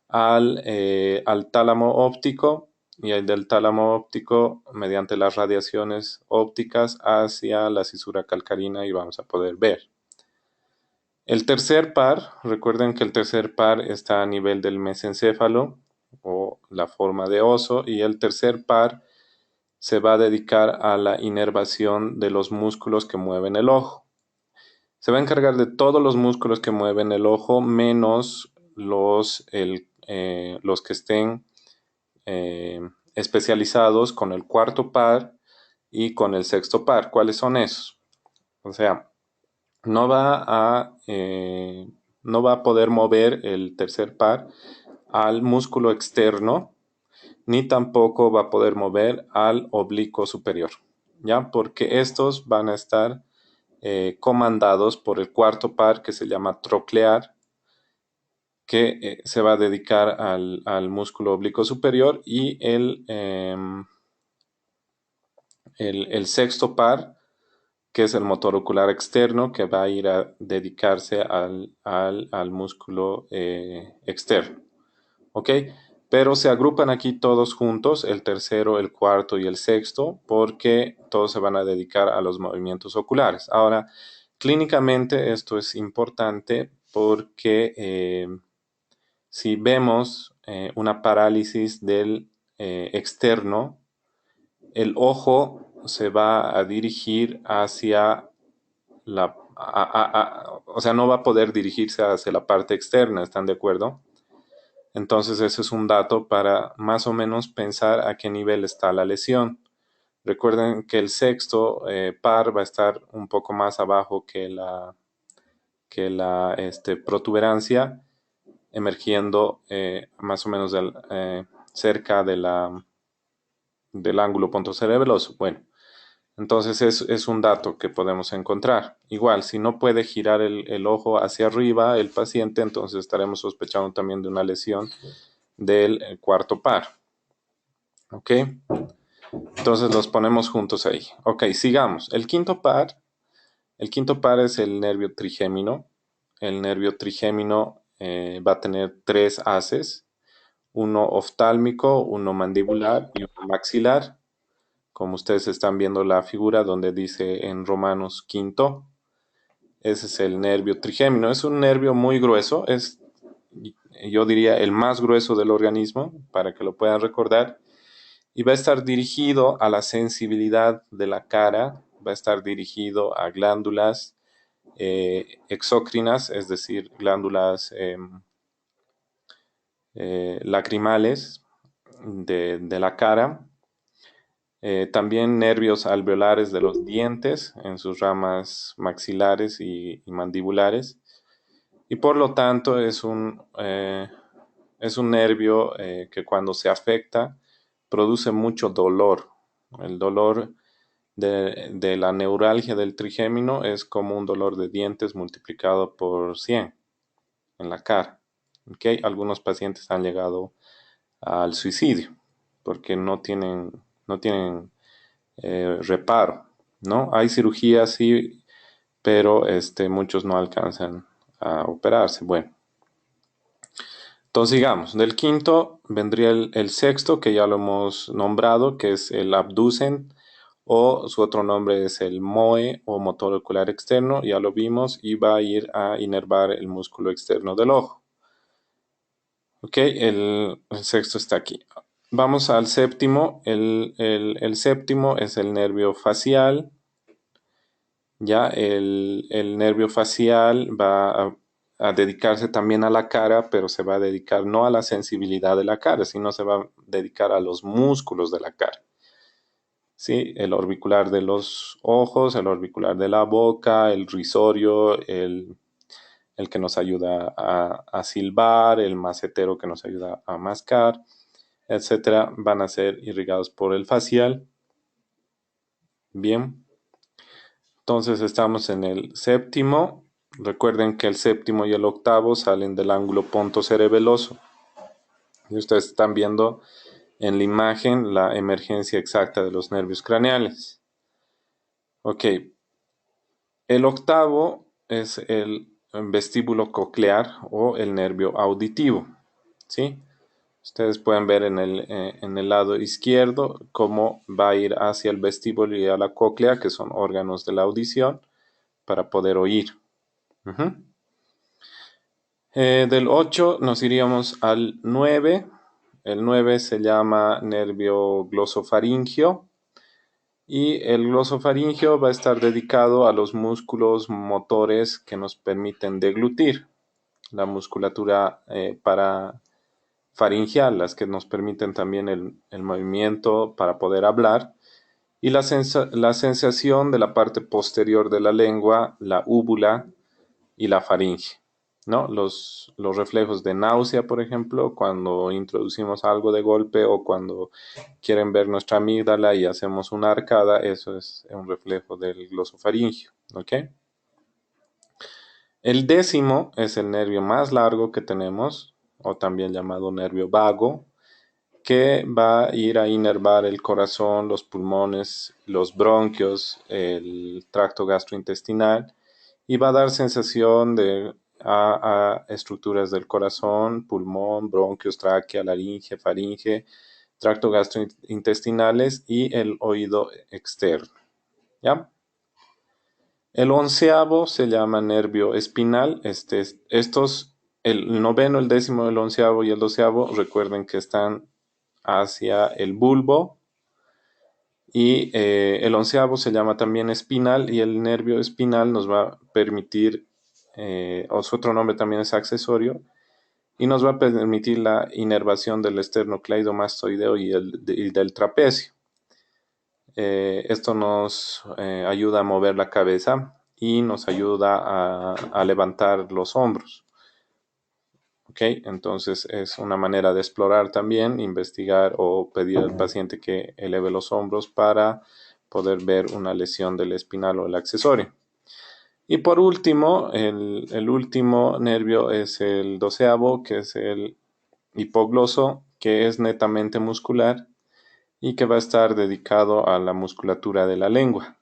al tálamo óptico y el del tálamo óptico mediante las radiaciones ópticas hacia la cisura calcarina y vamos a poder ver. El tercer par, recuerden que el tercer par está a nivel del mesencéfalo o la forma de oso y el tercer par se va a dedicar a la inervación de los músculos que mueven el ojo. Se va a encargar de todos los músculos que mueven el ojo, menos los que estén especializados con el cuarto par y con el sexto par. ¿Cuáles son esos? O sea, no va no va a poder mover el tercer par al músculo externo, ni tampoco va a poder mover al oblicuo superior, ¿ya? Porque estos van a estar comandados por el cuarto par que se llama troclear, que se va a dedicar al músculo oblicuo superior y el sexto par, que es el motor ocular externo, que va a ir a dedicarse al músculo externo. ¿Ok? Pero se agrupan aquí todos juntos, el tercero, el cuarto y el sexto, porque todos se van a dedicar a los movimientos oculares. Ahora, clínicamente esto es importante porque si vemos una parálisis del externo, el ojo se va a dirigir hacia o sea, no va a poder dirigirse hacia la parte externa, ¿están de acuerdo? Entonces, ese es un dato para más o menos pensar a qué nivel está la lesión. Recuerden que el sexto par va a estar un poco más abajo que la protuberancia emergiendo más o menos cerca de del ángulo pontocerebeloso. Bueno, entonces es un dato que podemos encontrar. Igual, si no puede girar el ojo hacia arriba el paciente, entonces estaremos sospechando también de una lesión del cuarto par. ¿Ok? Entonces los ponemos juntos ahí. Ok, sigamos. El quinto par es el nervio trigémino. El nervio trigémino va a tener tres haces, uno oftálmico, uno mandibular y uno maxilar. Como ustedes están viendo la figura donde dice en romanos quinto, ese es el nervio trigémino. Es un nervio muy grueso, es, yo diría, el más grueso del organismo, para que lo puedan recordar, y va a estar dirigido a la sensibilidad de la cara, va a estar dirigido a glándulas exócrinas, es decir, glándulas lacrimales de la cara, también nervios alveolares de los dientes en sus ramas maxilares y mandibulares, y por lo tanto es un nervio que cuando se afecta produce mucho dolor. El dolor de la neuralgia del trigémino es como un dolor de dientes multiplicado por 100 en la cara. ¿Okay? Algunos pacientes han llegado al suicidio porque no tienen reparo, ¿no? Hay cirugías, sí, pero muchos no alcanzan a operarse. Bueno, entonces digamos, del quinto vendría el sexto, que ya lo hemos nombrado, que es el abducen, o su otro nombre es el MOE o motor ocular externo, ya lo vimos, y va a ir a inervar el músculo externo del ojo. Ok, el sexto está aquí. Vamos al séptimo. El séptimo es el nervio facial. Ya el nervio facial va a dedicarse también a la cara, pero se va a dedicar no a la sensibilidad de la cara, sino se va a dedicar a los músculos de la cara. ¿Sí? El orbicular de los ojos, el orbicular de la boca, el risorio, el que nos ayuda a silbar, el macetero que nos ayuda a mascar, etcétera, van a ser irrigados por el facial. Bien. Entonces estamos en el séptimo. Recuerden que el séptimo y el octavo salen del ángulo pontocerebeloso. Y ustedes están viendo en la imagen la emergencia exacta de los nervios craneales. Ok. El octavo es el vestíbulo coclear o el nervio auditivo. ¿Sí? Ustedes pueden ver en el lado izquierdo cómo va a ir hacia el vestíbulo y a la cóclea, que son órganos de la audición, para poder oír. Del 8 nos iríamos al 9. El 9 se llama nervio glosofaringio y el glosofaringio va a estar dedicado a los músculos motores que nos permiten deglutir, la musculatura para faringial, las que nos permiten también el movimiento para poder hablar, y la sensación de la parte posterior de la lengua, la úvula y la faringe, ¿no? Los reflejos de náusea, por ejemplo, cuando introducimos algo de golpe o cuando quieren ver nuestra amígdala y hacemos una arcada, eso es un reflejo del glosofaringio, ¿ok? El décimo es el nervio más largo que tenemos, o también llamado nervio vago, que va a ir a inervar el corazón, los pulmones, los bronquios, el tracto gastrointestinal y va a dar sensación a estructuras del corazón, pulmón, bronquios, tráquea, laringe, faringe, tracto gastrointestinales y el oído externo. ¿Ya? El onceavo se llama nervio espinal. El noveno, el décimo, el onceavo y el doceavo, recuerden que están hacia el bulbo. Y el onceavo se llama también espinal y el nervio espinal nos va a permitir, o su otro nombre también es accesorio, y nos va a permitir la inervación del esternocleidomastoideo y del trapecio. Esto nos ayuda a mover la cabeza y nos ayuda a levantar los hombros. ¿Ok? Entonces es una manera de explorar también, investigar o pedir al paciente que eleve los hombros para poder ver una lesión del espinal o el accesorio. Y por último, el último nervio es el doceavo, que es el hipogloso, que es netamente muscular y que va a estar dedicado a la musculatura de la lengua.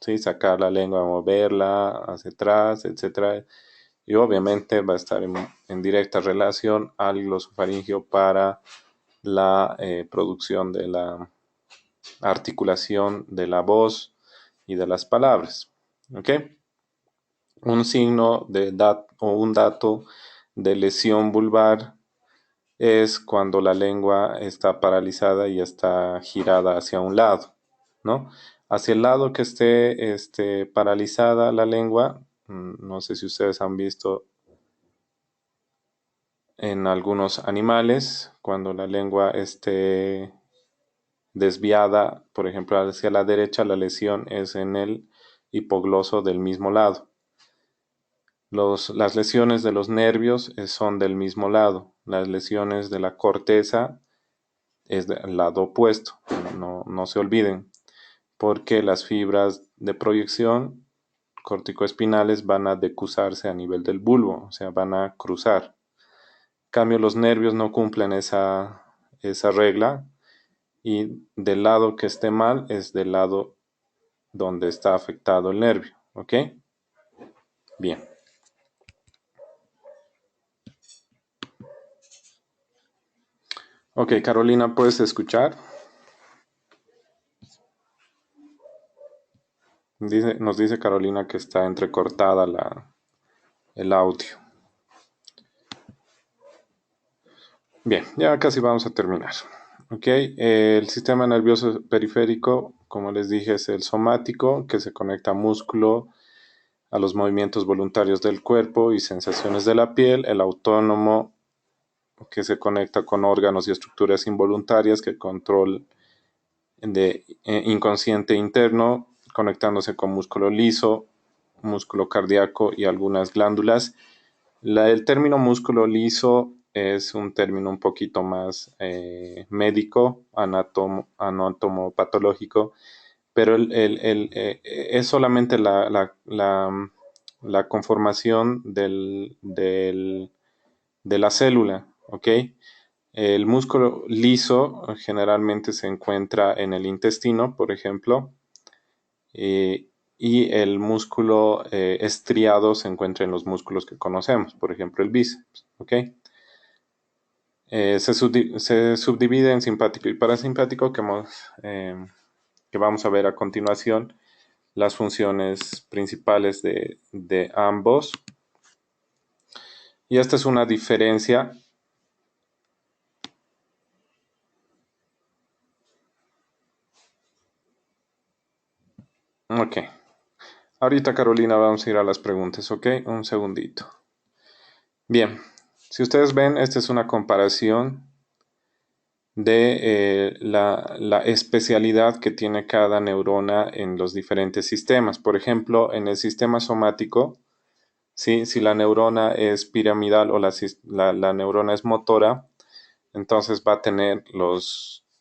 ¿Sí? Sacar la lengua, moverla hacia atrás, etcétera. Y obviamente va a estar en directa relación al glosofaringio para la producción de la articulación de la voz y de las palabras. ¿Ok? Un signo o un dato de lesión vulvar es cuando la lengua está paralizada y está girada hacia un lado, ¿no? Hacia el lado que esté paralizada la lengua, no sé si ustedes han visto en algunos animales, cuando la lengua esté desviada, por ejemplo, hacia la derecha, la lesión es en el hipogloso del mismo lado. Las lesiones de los nervios son del mismo lado. Las lesiones de la corteza es del lado opuesto. No se olviden, porque las fibras de proyección corticoespinales van a decusarse a nivel del bulbo, o sea, van a cruzar. En cambio, los nervios no cumplen esa regla y del lado que esté mal es del lado donde está afectado el nervio. ¿Ok? Bien. Ok, Carolina, ¿puedes escuchar? Nos dice Carolina que está entrecortada el audio. Bien, ya casi vamos a terminar. Ok, el sistema nervioso periférico, como les dije, es el somático, que se conecta a músculo, a los movimientos voluntarios del cuerpo y sensaciones de la piel. El autónomo, que se conecta con órganos y estructuras involuntarias, que control de inconsciente interno, conectándose con músculo liso, músculo cardíaco y algunas glándulas. El término músculo liso es un término un poquito más médico, anatomopatológico, pero es solamente la conformación de la célula, ¿ok? El músculo liso generalmente se encuentra en el intestino, por ejemplo, y el músculo estriado se encuentra en los músculos que conocemos, por ejemplo el bíceps, ¿ok? Se subdivide en simpático y parasimpático que vamos a ver a continuación las funciones principales de ambos. Y esta es una diferencia. Ok. Ahorita, Carolina, vamos a ir a las preguntas, ¿ok? Un segundito. Bien, si ustedes ven, esta es una comparación de la especialidad que tiene cada neurona en los diferentes sistemas. Por ejemplo, en el sistema somático, ¿sí? Si la neurona es piramidal o la neurona es motora, entonces va a tener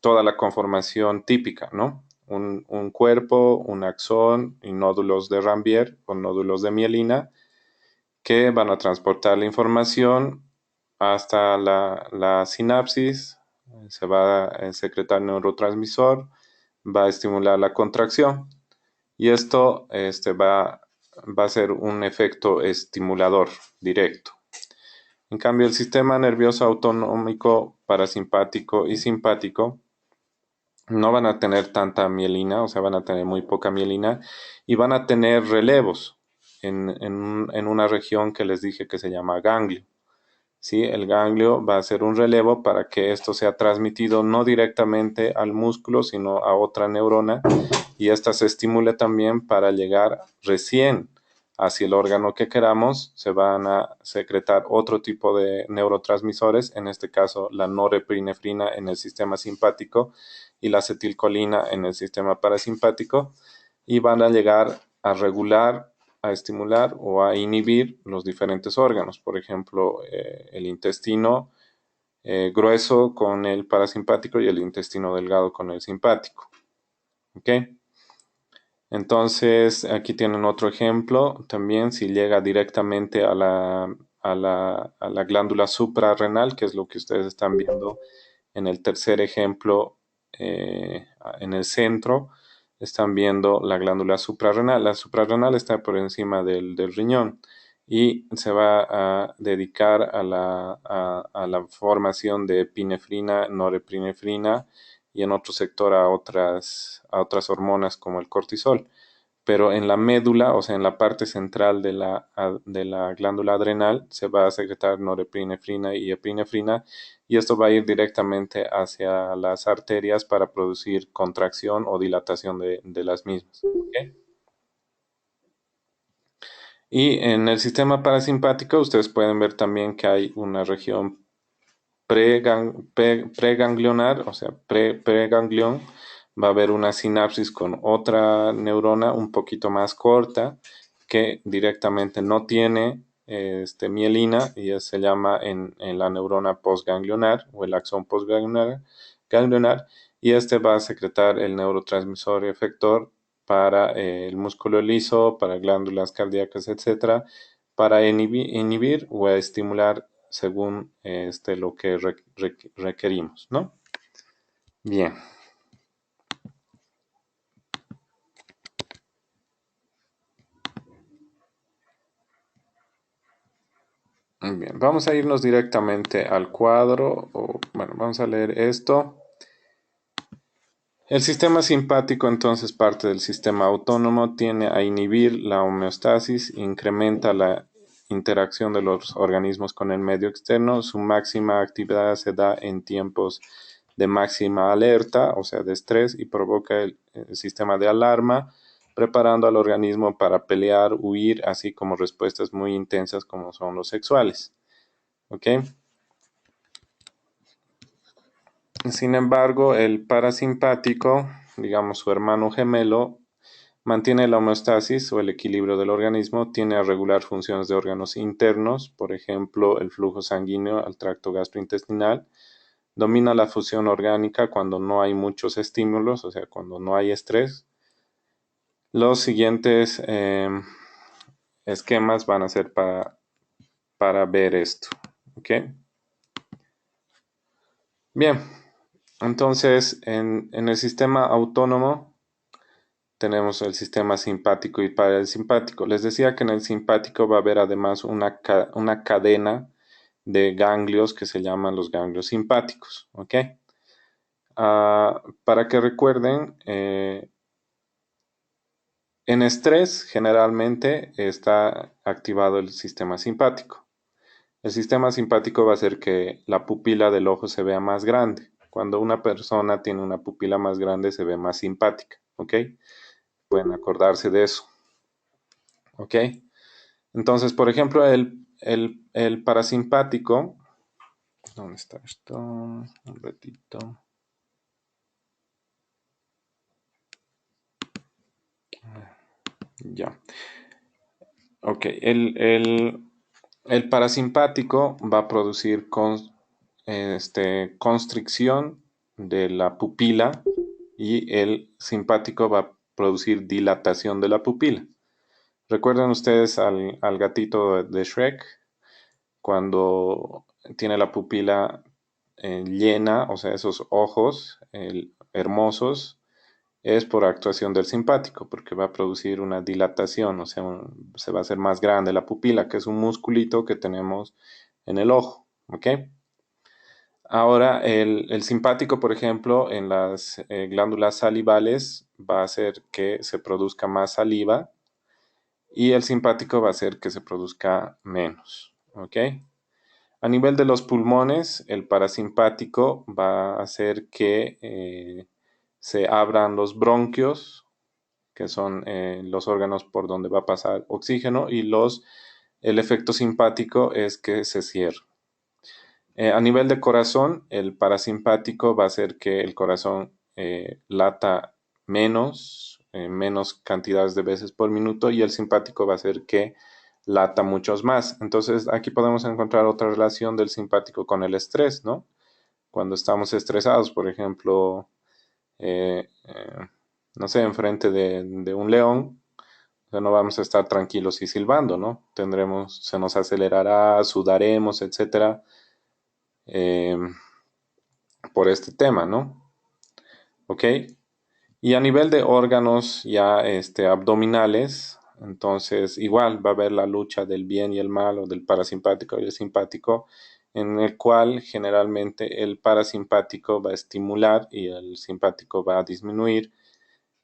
toda la conformación típica, ¿no? Un cuerpo, un axón y nódulos de Ranvier o nódulos de mielina que van a transportar la información hasta la sinapsis, se va a secretar neurotransmisor, va a estimular la contracción y esto va a ser un efecto estimulador directo. En cambio, el sistema nervioso autonómico, parasimpático y simpático no van a tener tanta mielina, o sea, van a tener muy poca mielina y van a tener relevos en una región que les dije que se llama ganglio. ¿Sí? El ganglio va a ser un relevo para que esto sea transmitido no directamente al músculo, sino a otra neurona y esta se estimule también para llegar recién hacia el órgano que queramos. Se van a secretar otro tipo de neurotransmisores, en este caso la norepinefrina en el sistema simpático y la acetilcolina en el sistema parasimpático, y van a llegar a regular a estimular o a inhibir los diferentes órganos. Por ejemplo, el intestino grueso con el parasimpático y el intestino delgado con el simpático. ¿Ok? Entonces, aquí tienen otro ejemplo. También si llega directamente a la glándula suprarrenal, que es lo que ustedes están viendo en el tercer ejemplo, en el centro, están viendo la glándula suprarrenal. La suprarrenal está por encima del riñón y se va a dedicar a la formación de epinefrina, norepinefrina y en otro sector a otras hormonas como el cortisol. Pero en la médula, o sea, en la parte central de la glándula adrenal, se va a secretar norepinefrina y epinefrina, y esto va a ir directamente hacia las arterias para producir contracción o dilatación de las mismas. ¿Ok? Y en el sistema parasimpático, ustedes pueden ver también que hay una región preganglionar, o sea, preganglión, va a haber una sinapsis con otra neurona un poquito más corta que directamente no tiene mielina y se llama en la neurona postganglionar o el axón postganglionar, y este va a secretar el neurotransmisor efector para el músculo liso, para glándulas cardíacas, etcétera, para inhibir o estimular según lo que requerimos, ¿no? Bien. Muy bien, vamos a irnos directamente al cuadro, bueno, vamos a leer esto. El sistema simpático entonces parte del sistema autónomo, tiene a inhibir la homeostasis, incrementa la interacción de los organismos con el medio externo, su máxima actividad se da en tiempos de máxima alerta, o sea, de estrés, y provoca el sistema de alarma, preparando al organismo para pelear, huir, así como respuestas muy intensas como son los sexuales. ¿Ok? Sin embargo, el parasimpático, digamos su hermano gemelo, mantiene la homeostasis o el equilibrio del organismo, tiene a regular funciones de órganos internos, por ejemplo, el flujo sanguíneo al tracto gastrointestinal, domina la fusión orgánica cuando no hay muchos estímulos, o sea, cuando no hay estrés. Los siguientes esquemas van a ser para ver esto. ¿Ok? Bien, entonces en el sistema autónomo tenemos el sistema simpático y parasimpático. Les decía que en el simpático va a haber además una cadena de ganglios que se llaman los ganglios simpáticos. ¿Ok? Para que recuerden, en estrés generalmente está activado el sistema simpático. El sistema simpático va a hacer que la pupila del ojo se vea más grande. Cuando una persona tiene una pupila más grande se ve más simpática. ¿Ok? Pueden acordarse de eso. ¿Ok? Entonces, por ejemplo, el parasimpático. ¿Dónde está esto? Un ratito. Ya. Ok. El parasimpático va a producir constricción de la pupila y el simpático va a producir dilatación de la pupila. ¿Recuerdan ustedes al gatito de Shrek? Cuando tiene la pupila llena, o sea, esos ojos hermosos, es por actuación del simpático, porque va a producir una dilatación, o sea, se va a hacer más grande la pupila, que es un musculito que tenemos en el ojo, ¿ok? Ahora, el simpático, por ejemplo, en las glándulas salivales va a hacer que se produzca más saliva y el simpático va a hacer que se produzca menos, ¿ok? A nivel de los pulmones, el parasimpático va a hacer que se abran los bronquios, que son los órganos por donde va a pasar oxígeno, y el efecto simpático es que se cierre. A nivel de corazón, el parasimpático va a hacer que el corazón lata menos menos cantidades de veces por minuto y el simpático va a hacer que lata muchos más. Entonces aquí podemos encontrar otra relación del simpático con el estrés, ¿no? Cuando estamos estresados, por ejemplo, no sé, enfrente de un león, ya no vamos a estar tranquilos y silbando, ¿no? Se nos acelerará, sudaremos, etcétera, eh, por este tema, ¿no? ¿Ok? Y a nivel de órganos ya abdominales, entonces igual va a haber la lucha del bien y el mal, o del parasimpático y el simpático, en el cual generalmente el parasimpático va a estimular y el simpático va a disminuir.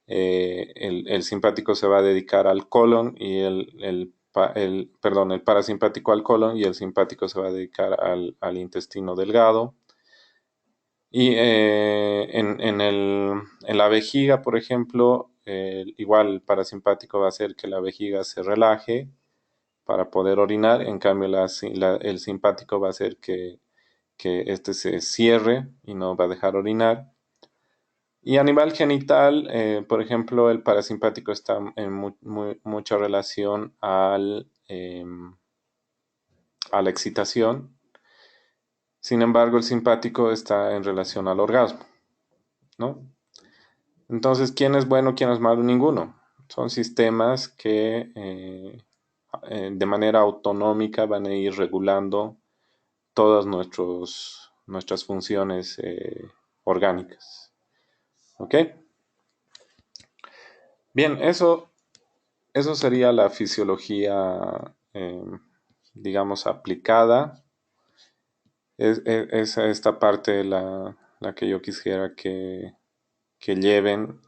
El simpático se va a dedicar al colon y el parasimpático al colon y el simpático se va a dedicar al intestino delgado. Y en la vejiga, por ejemplo, igual el parasimpático va a hacer que la vejiga se relaje para poder orinar. En cambio, el simpático va a hacer que este se cierre y no va a dejar orinar. Y a nivel genital, por ejemplo, el parasimpático está en mucha relación a la excitación. Sin embargo, el simpático está en relación al orgasmo, ¿no? Entonces, ¿quién es bueno, quién es malo? Ninguno. Son sistemas que de manera autonómica van a ir regulando todas nuestras funciones orgánicas. ¿Ok? Bien, eso sería la fisiología, digamos, aplicada. Es esta parte la que yo quisiera que lleven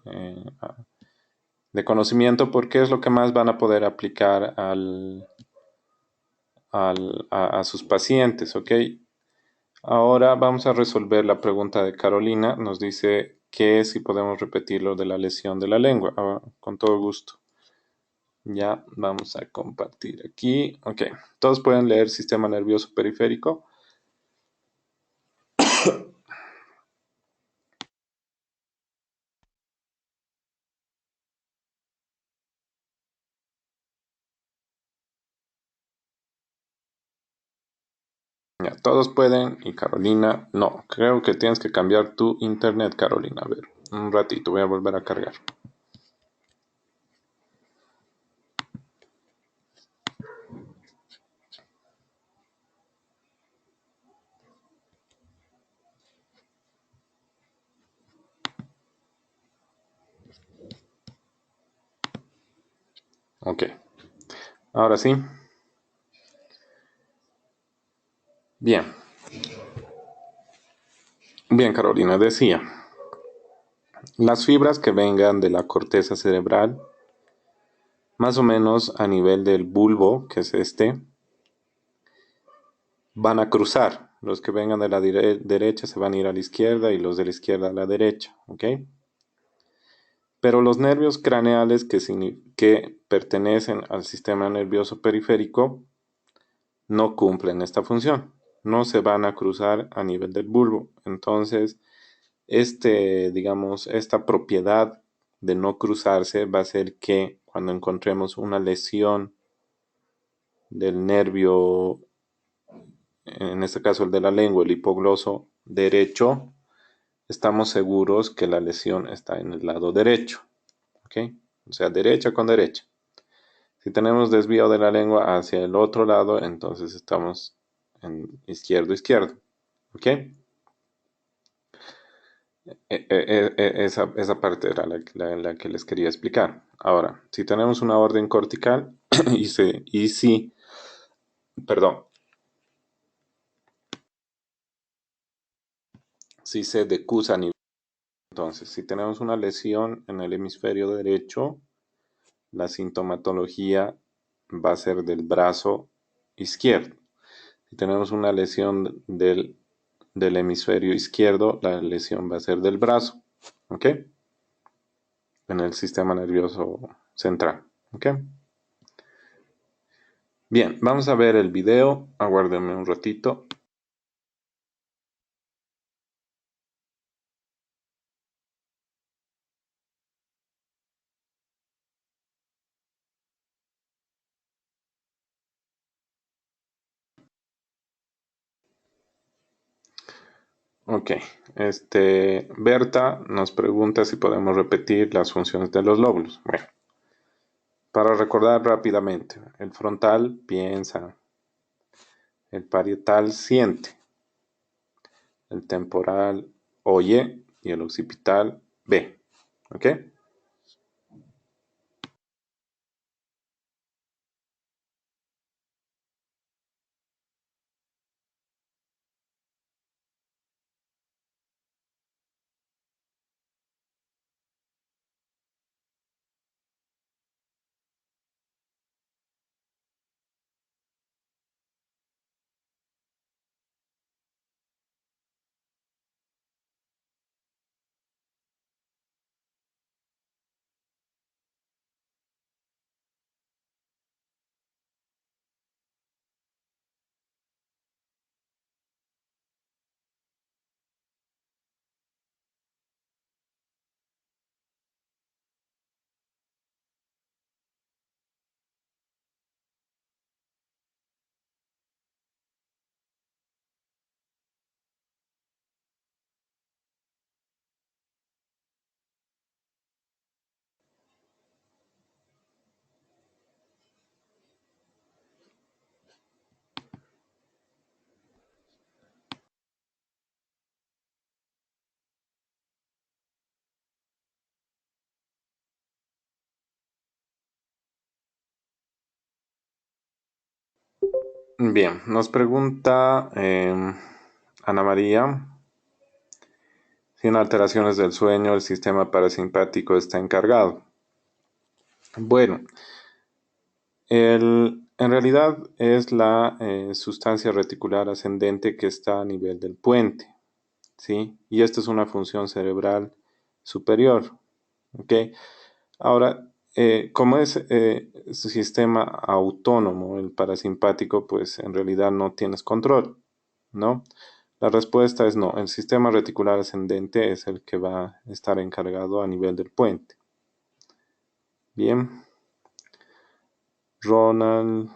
de conocimiento, porque es lo que más van a poder aplicar a sus pacientes, ¿ok? Ahora vamos a resolver la pregunta de Carolina. Nos dice que si podemos repetir lo de la lesión de la lengua. Con todo gusto. Ya vamos a compartir aquí. Ok, todos pueden leer sistema nervioso periférico. Ya, todos pueden y Carolina no. Creo que tienes que cambiar tu internet, Carolina. A ver, un ratito, voy a volver a cargar. Ok, ahora sí. Bien, bien, Carolina, decía, las fibras que vengan de la corteza cerebral, más o menos a nivel del bulbo, que es van a cruzar. Los que vengan de la derecha se van a ir a la izquierda y los de la izquierda a la derecha, ¿ok? Pero los nervios craneales que pertenecen al sistema nervioso periférico no cumplen esta función. No se van a cruzar a nivel del bulbo. Entonces, digamos, esta propiedad de no cruzarse va a hacer que cuando encontremos una lesión del nervio, en este caso el de la lengua, el hipogloso derecho, estamos seguros que la lesión está en el lado derecho, ¿ok? O sea, derecha con derecha. Si tenemos desvío de la lengua hacia el otro lado, entonces estamos en izquierdo, ¿ok? Esa parte era la que les quería explicar. Ahora, si tenemos una orden cortical perdón, si se decusa a nivel. Entonces, si tenemos una lesión en el hemisferio derecho, la sintomatología va a ser del brazo izquierdo. Si tenemos una lesión del hemisferio izquierdo, la lesión va a ser del brazo, ¿ok? En el sistema nervioso central, ¿ok? Bien, vamos a ver el video. Aguárdenme un ratito. Ok, Berta nos pregunta si podemos repetir las funciones de los lóbulos. Bueno, para recordar rápidamente, el frontal piensa, el parietal siente, el temporal oye y el occipital ve. ¿Ok? Bien, nos pregunta Ana María si en alteraciones del sueño el sistema parasimpático está encargado. Bueno, en realidad es la sustancia reticular ascendente que está a nivel del puente, ¿sí? Y esta es una función cerebral superior, ¿ok? Ahora, como es su sistema autónomo, el parasimpático, pues en realidad no tienes control, ¿no? La respuesta es no, el sistema reticular ascendente es el que va a estar encargado a nivel del puente. Bien, Ronald.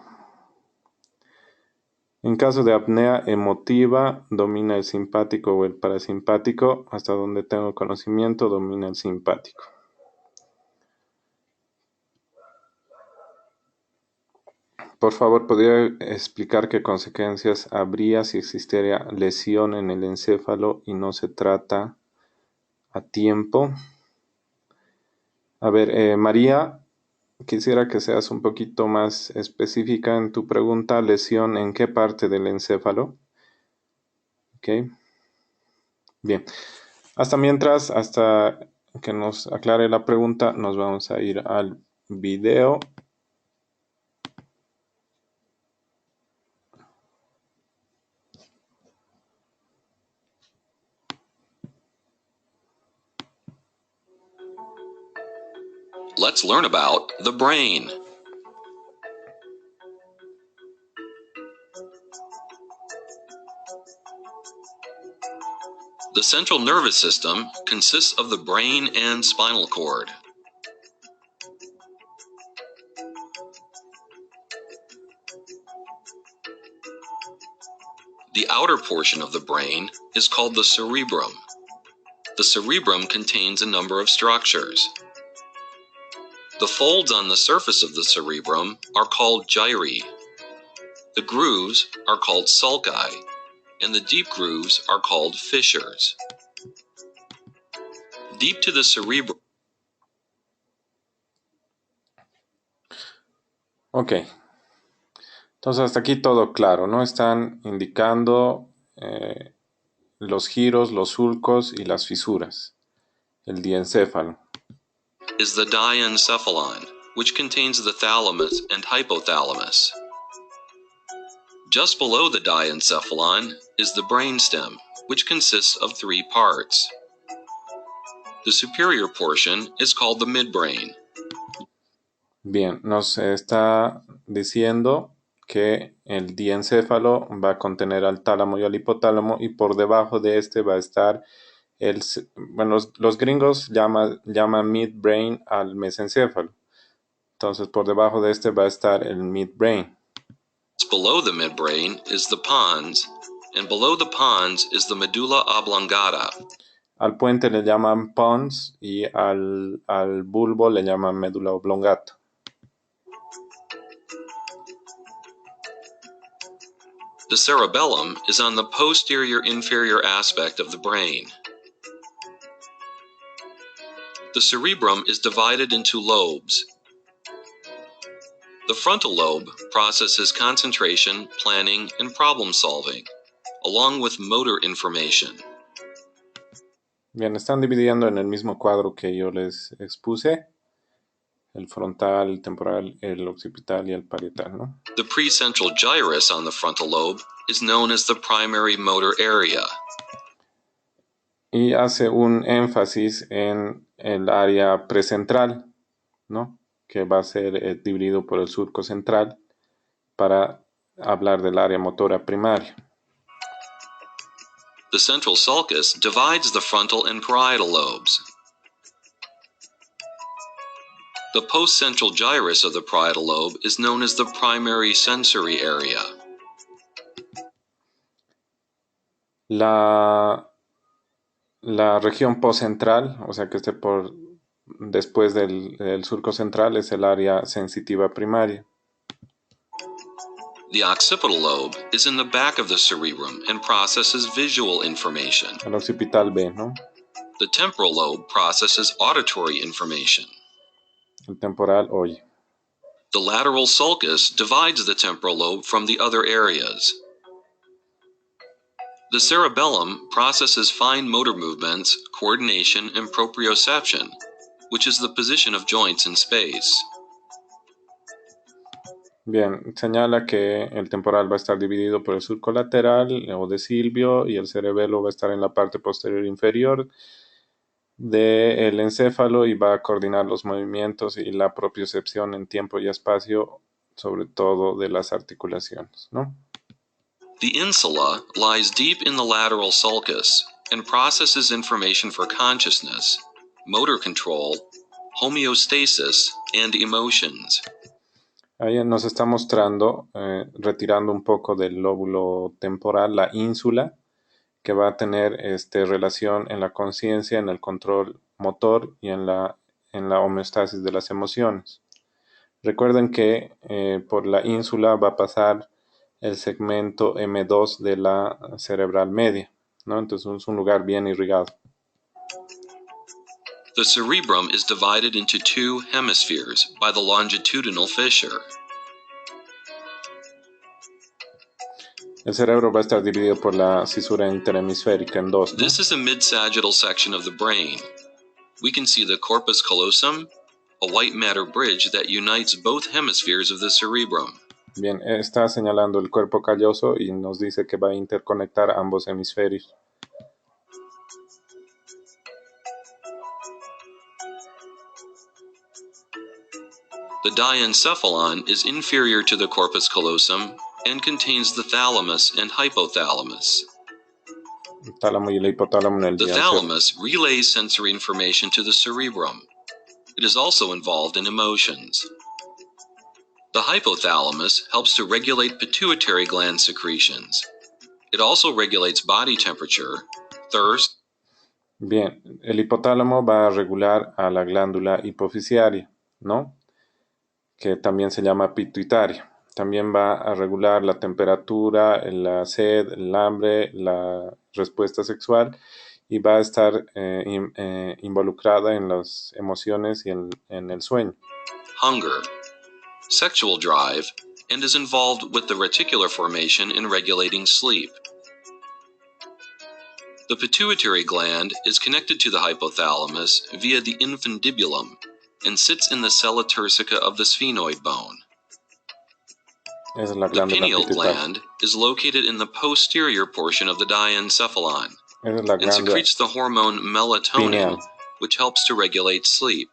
En caso de apnea emotiva, domina el simpático o el parasimpático. Hasta donde tengo conocimiento, domina el simpático. Por favor, ¿podría explicar qué consecuencias habría si existiera lesión en el encéfalo y no se trata a tiempo? A ver, María, quisiera que seas un poquito más específica en tu pregunta. ¿Lesión en qué parte del encéfalo? Ok, bien. Hasta que nos aclare la pregunta, nos vamos a ir al video. Let's learn about the brain. The central nervous system consists of the brain and spinal cord. The outer portion of the brain is called the cerebrum. The cerebrum contains a number of structures. The folds on the surface of the cerebrum are called gyri. The grooves are called sulci, and the deep grooves are called fissures. Deep to the cerebrum. Ok, entonces hasta aquí todo claro, ¿no? Están indicando los giros, los surcos y las fisuras. El diencéfalo. Is the diencephalon, which contains the thalamus and hypothalamus. Just below the diencephalon is the brainstem, which consists of three parts. The superior portion is called the midbrain. Bien, nos está diciendo que el diencéfalo va a contener al tálamo y al hipotálamo y por debajo de este va a estar bueno, los gringos llaman midbrain al mesencéfalo. Entonces por debajo de este va a estar el midbrain. Below the midbrain is the pons, and below the pons is the medulla oblongata. Al puente le llaman pons y al bulbo le llaman médula oblongata. The cerebellum is on the posterior inferior aspect of the brain. The cerebrum is divided into lobes. The frontal lobe processes concentration, planning, and problem solving, along with motor information. Bien, están dividiendo en el mismo cuadro que yo les expuse, el frontal, el temporal, el occipital y el parietal, ¿no? The precentral gyrus on the frontal lobe is known as the primary motor area. Y hace un énfasis en el área precentral, ¿no? Que va a ser dividido por el surco central para hablar del área motora primaria. The central sulcus divides the frontal and parietal lobes. The postcentral gyrus of the parietal lobe is known as the primary sensory area. La región postcentral, o sea que esté después del surco central, es el área sensitiva primaria. The occipital lobe is in the back of the cerebrum and processes visual information. El occipital B, ¿no? The temporal lobe processes auditory information. El temporal oye. The lateral sulcus divides the temporal lobe from the other areas. The cerebellum processes fine motor movements, coordination, and proprioception, which is the position of joints in space. Bien, señala que el temporal va a estar dividido por el surco lateral o de Silvio y el cerebelo va a estar en la parte posterior inferior del encéfalo y va a coordinar los movimientos y la propiocepción en tiempo y espacio, sobre todo de las articulaciones, ¿no? The insula lies deep in the lateral sulcus and processes information for consciousness, motor control, homeostasis, and emotions. Ahí nos está mostrando, retirando un poco del lóbulo temporal, la ínsula, que va a tener relación en la conciencia, en el control motor y en la homeostasis de las emociones. Recuerden que por la ínsula va a pasar el segmento M2 de la cerebral media, ¿no? Entonces es un lugar bien irrigado. The cerebrum is divided into two hemispheres by the longitudinal fissure. El cerebro va a estar dividido por la cisura interhemisférica en dos, ¿no? This is a mid-sagittal section of the brain. We can see the corpus callosum, a white matter bridge that unites both hemispheres of the cerebrum. Bien, está señalando el cuerpo calloso y nos dice que va a interconectar ambos hemisferios. The diencephalon is inferior to the corpus callosum and contains the thalamus and hypothalamus. El tálamo y el hipotálamo en el The diencéfalo. thalamus relays sensory information to the cerebrum. It is also involved in emotions. The hypothalamus helps to regulate pituitary gland secretions. It also regulates body temperature, thirst. Bien, el hipotálamo va a regular a la glándula hipofisiaria, ¿no? Que también se llama pituitaria. También va a regular la temperatura, la sed, el hambre, la respuesta sexual y va a estar involucrada en las emociones y en el sueño. Hunger, sexual drive, and is involved with the reticular formation in regulating sleep. The pituitary gland is connected to the hypothalamus via the infundibulum and sits in the sella turcica of the sphenoid bone. Esa es la The glándula pineal pituitaria. gland is located in the posterior portion of the diencephalon Esa es la and glándula secretes the hormone melatonin, pineal. which helps to regulate sleep.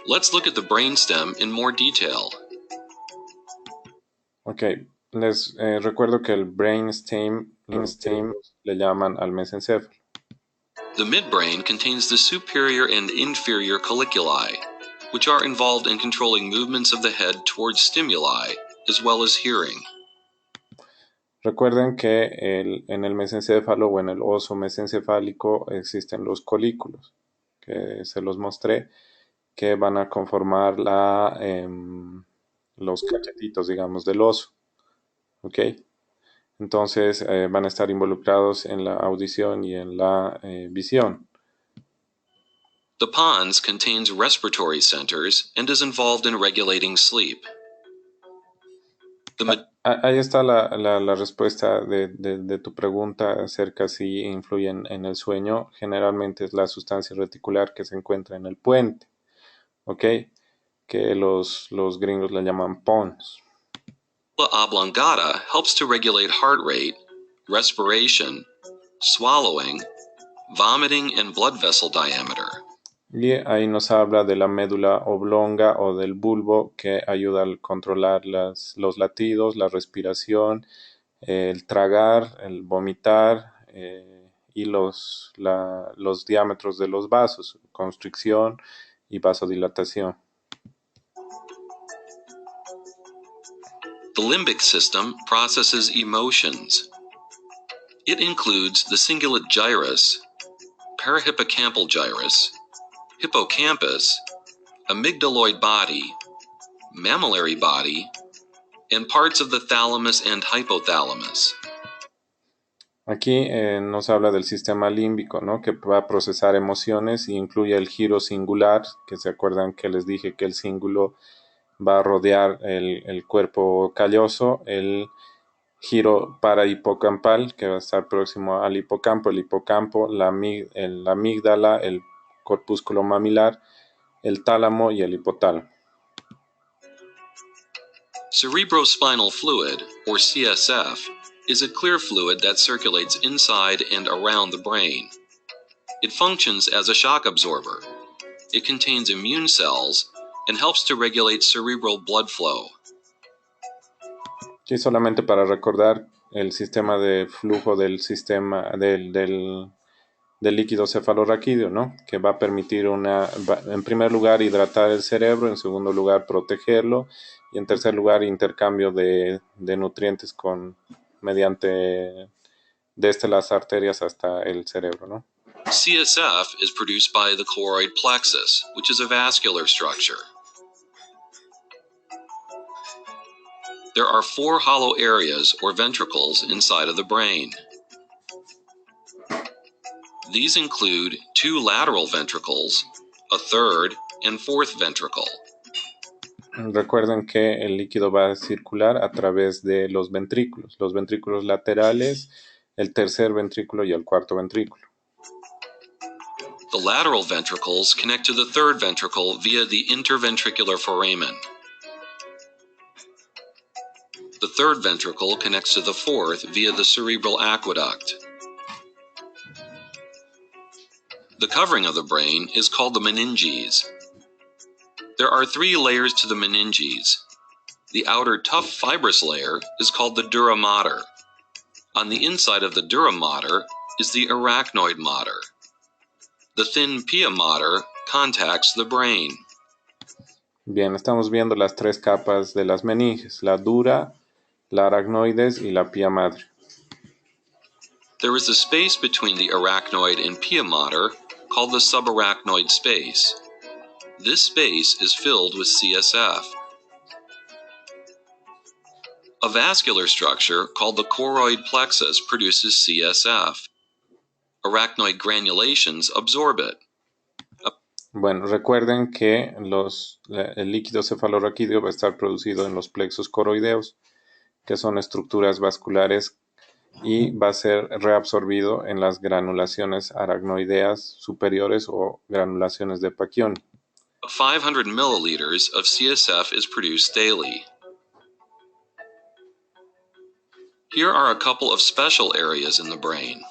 Let's look at the brainstem in more detail. Ok, les recuerdo que el brainstem le llaman al mesencéfalo. The midbrain contains the superior and inferior colliculi, which are involved in controlling movements of the head towards stimuli, as well as hearing. Recuerden que en el mesencéfalo o en el oso mesencefálico existen los colículos, que se los mostré, que van a conformar los cachetitos, digamos, del oso. ¿Ok? Entonces van a estar involucrados en la audición y en la visión. The pons contains respiratory centers and is involved in regulating sleep. Ahí está la respuesta de tu pregunta acerca si influyen en el sueño. Generalmente es la sustancia reticular que se encuentra en el puente, ¿ok? Que los gringos la llaman pons. La oblongata helps to regulate heart rate, respiration, swallowing, vomiting, and blood vessel diameter. Y ahí nos habla de la médula oblonga o del bulbo que ayuda a controlar los latidos, la respiración, el tragar, el vomitar y los diámetros de los vasos, constricción y vasodilatación. The limbic system processes emotions. It includes the cingulate gyrus, parahippocampal gyrus, hippocampus, amygdaloid body, mammillary body, and parts of the thalamus and hypothalamus. Aquí nos habla del sistema límbico, ¿no? Que va a procesar emociones y incluye el giro singular, que se acuerdan que les dije que el cíngulo va a rodear el cuerpo calloso, el giro parahipocampal, que va a estar próximo al hipocampo, el hipocampo, la amígdala, el corpúsculo mamilar, el tálamo y el hipotálamo. Cerebrospinal fluid, or CSF, is a clear fluid that circulates inside and around the brain. It functions as a shock absorber. It contains immune cells and helps to regulate cerebral blood flow. Y solamente para recordar el sistema de flujo del líquido cefalorraquídeo, ¿no? Que va a permitir en primer lugar hidratar el cerebro, en segundo lugar protegerlo y en tercer lugar intercambio de nutrientes mediante desde las arterias hasta el cerebro, ¿no? CSF is produced by the choroid plexus, which is a vascular structure. There are 4 hollow areas or ventricles inside of the brain. These include 2 lateral ventricles, a third and fourth ventricle. Recuerden que el líquido va a circular a través de los ventrículos laterales, el tercer ventrículo y el cuarto ventrículo. The lateral ventricles connect to the third ventricle via the interventricular foramen. The third ventricle connects to the fourth via the cerebral aqueduct. The covering of the brain is called the meninges. There are 3 layers to the meninges. The outer tough fibrous layer is called the dura mater. On the inside of the dura mater is the arachnoid mater. The thin pia mater contacts the brain. Bien, estamos viendo las 3 capas de las meninges, la dura, la aracnoides y la pia mater. There is a space between the arachnoid and pia mater called the subarachnoid space. This space is filled with CSF. A vascular structure called the choroid plexus produces CSF. Arachnoid granulations absorb it. Bueno, recuerden que el líquido cefalorraquídeo va a estar producido en los plexos coroideos, que son estructuras vasculares, y va a ser reabsorbido en las granulaciones aracnoideas superiores o granulaciones de Pacchioni. 500 milliliters of CSF is produced daily. Here are a couple of special areas in the brain.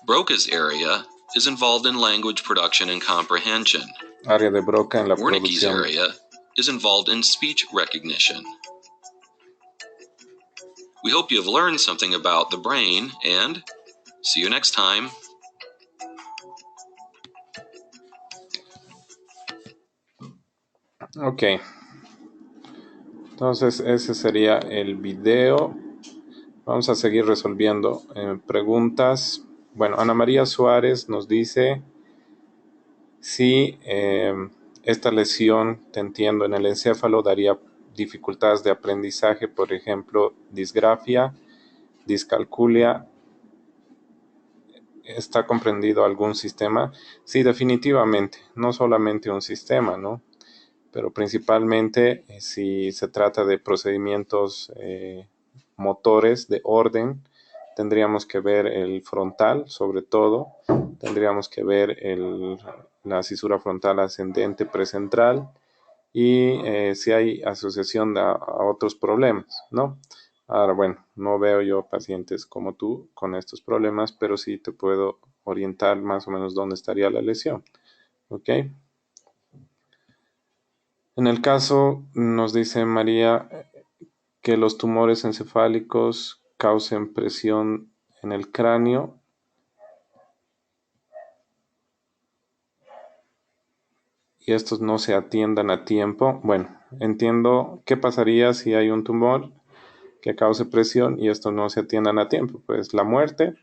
Broca's area is involved in language production and comprehension. Área de Broca en la Wernicke's producción. area is involved in speech recognition. We hope you have learned something about the brain, and see you next time. Ok. Entonces ese sería el video. Vamos a seguir resolviendo preguntas. Bueno, Ana María Suárez nos dice si esta lesión, te entiendo, en el encéfalo daría dificultades de aprendizaje, por ejemplo, disgrafia, discalculia. ¿Está comprendido algún sistema? Sí, definitivamente, no solamente un sistema, ¿no? Pero principalmente si se trata de procedimientos motores de orden, tendríamos que ver el frontal, sobre todo, tendríamos que ver la cisura frontal ascendente precentral y si hay asociación a otros problemas, ¿no? Ahora, bueno, no veo yo pacientes como tú con estos problemas, pero sí te puedo orientar más o menos dónde estaría la lesión, ¿ok? En el caso, nos dice María que los tumores encefálicos causen presión en el cráneo y estos no se atiendan a tiempo. Bueno, entiendo qué pasaría si hay un tumor que cause presión y estos no se atiendan a tiempo. Pues la muerte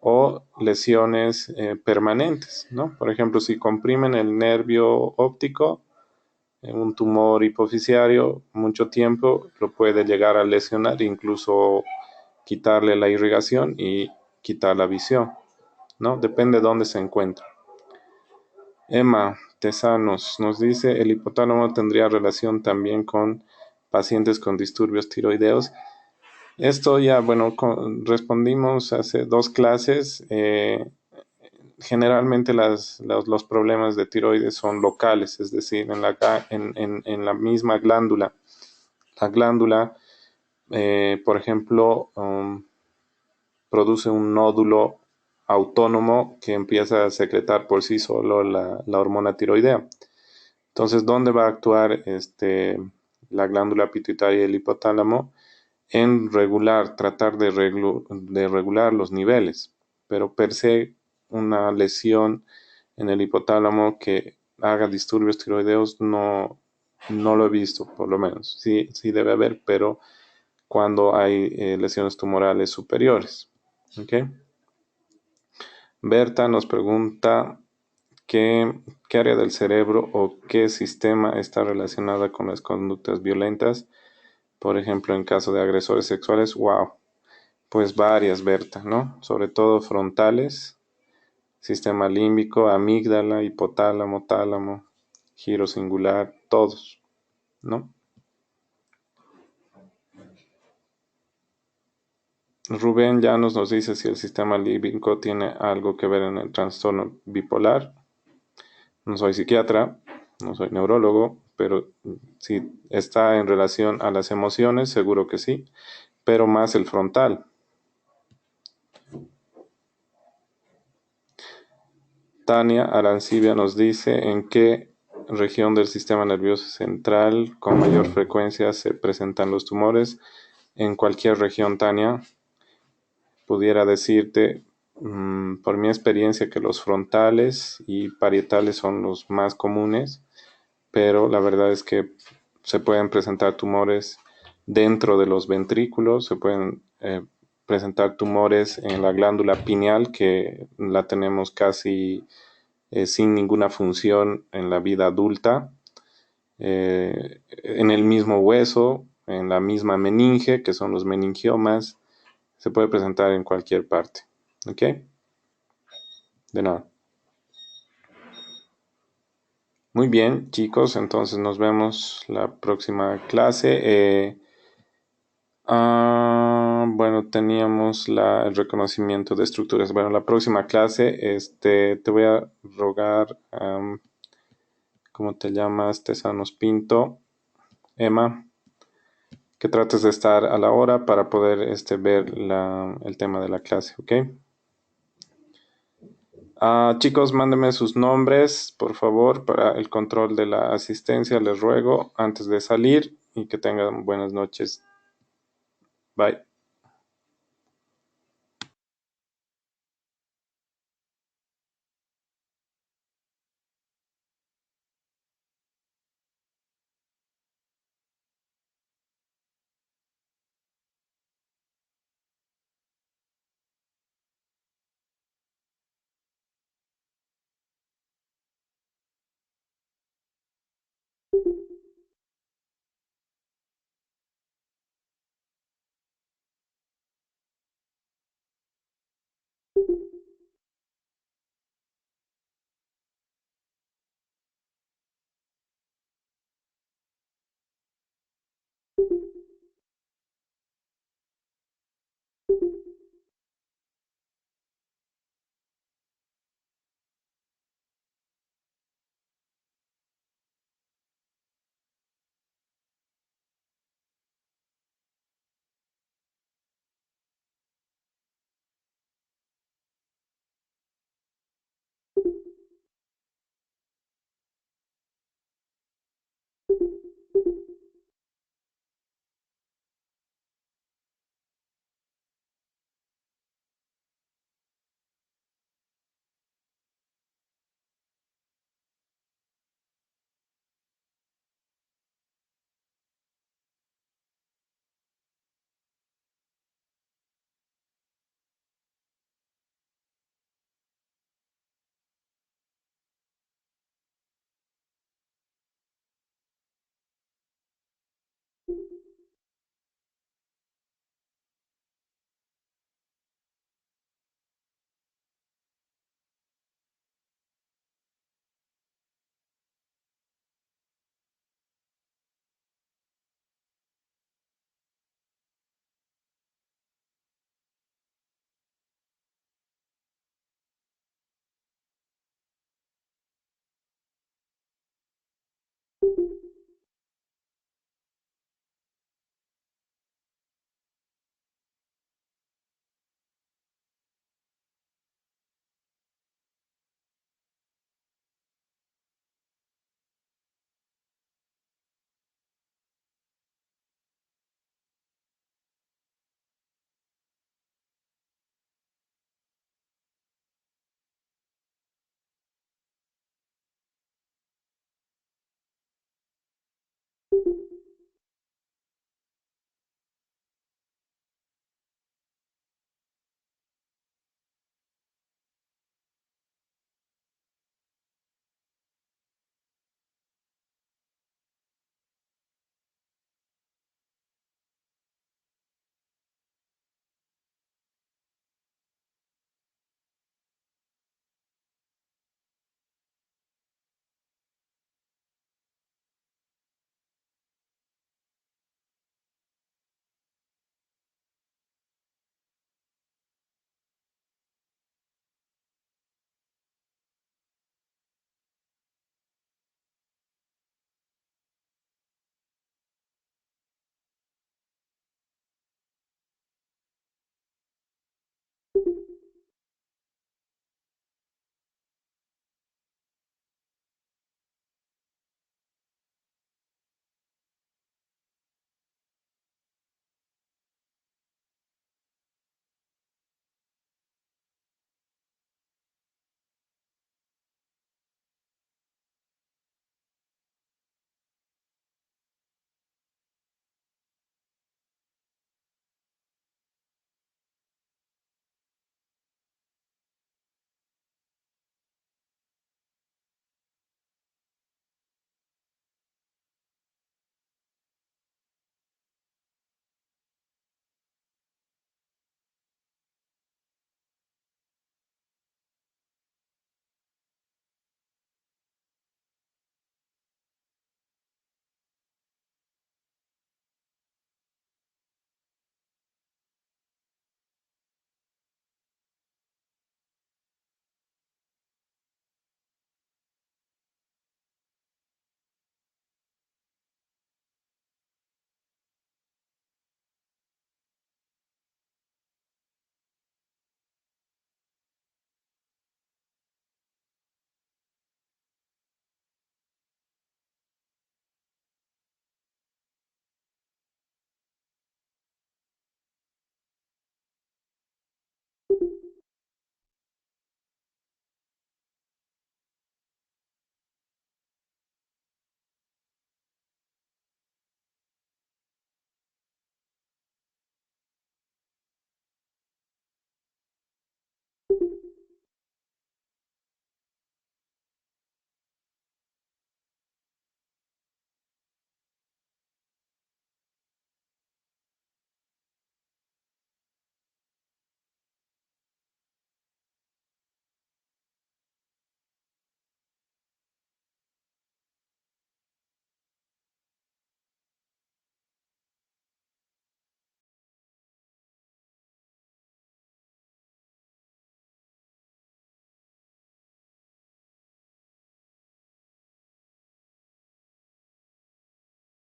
o lesiones permanentes, ¿no? Por ejemplo, si comprimen el nervio óptico, un tumor hipofisiario, mucho tiempo lo puede llegar a lesionar, incluso quitarle la irrigación y quitar la visión, ¿no? Depende de dónde se encuentra. Emma Tesanos nos dice, el hipotálamo tendría relación también con pacientes con disturbios tiroideos. Esto ya, bueno, respondimos hace 2 clases. Generalmente los problemas de tiroides son locales, es decir, en la misma glándula. La glándula, por ejemplo, produce un nódulo autónomo que empieza a secretar por sí solo la hormona tiroidea. Entonces, ¿dónde va a actuar la glándula pituitaria y el hipotálamo? En tratar de regular los niveles, pero per se una lesión en el hipotálamo que haga disturbios tiroideos no lo he visto, por lo menos. Sí, sí debe haber, pero cuando hay lesiones tumorales superiores. ¿Okay? Berta nos pregunta qué área del cerebro o qué sistema está relacionada con las conductas violentas, por ejemplo, en caso de agresores sexuales. Wow, pues varias, Berta, ¿no? Sobre todo frontales, sistema límbico, amígdala, hipotálamo, tálamo, giro singular, todos, ¿no? Rubén Llanos nos dice si el sistema límbico tiene algo que ver en el trastorno bipolar. No soy psiquiatra, no soy neurólogo, pero si está en relación a las emociones, seguro que sí, pero más el frontal. Tania Arancibia nos dice en qué región del sistema nervioso central con mayor frecuencia se presentan los tumores. En cualquier región, Tania, pudiera decirte por mi experiencia que los frontales y parietales son los más comunes, pero la verdad es que se pueden presentar tumores dentro de los ventrículos, se pueden presentar tumores en la glándula pineal, que la tenemos casi sin ninguna función en la vida adulta, en el mismo hueso, en la misma meninge, que son los meningiomas, se puede presentar en cualquier parte. ¿Ok? De nada. Muy bien, chicos, entonces nos vemos la próxima clase. Bueno, teníamos el reconocimiento de estructuras. Bueno, la próxima clase, te voy a rogar, ¿cómo te llamas? Tesanos Pinto, Emma, que trates de estar a la hora para poder ver el tema de la clase, ¿ok? Chicos, mándenme sus nombres, por favor, para el control de la asistencia, les ruego, antes de salir, y que tengan buenas noches. Bye.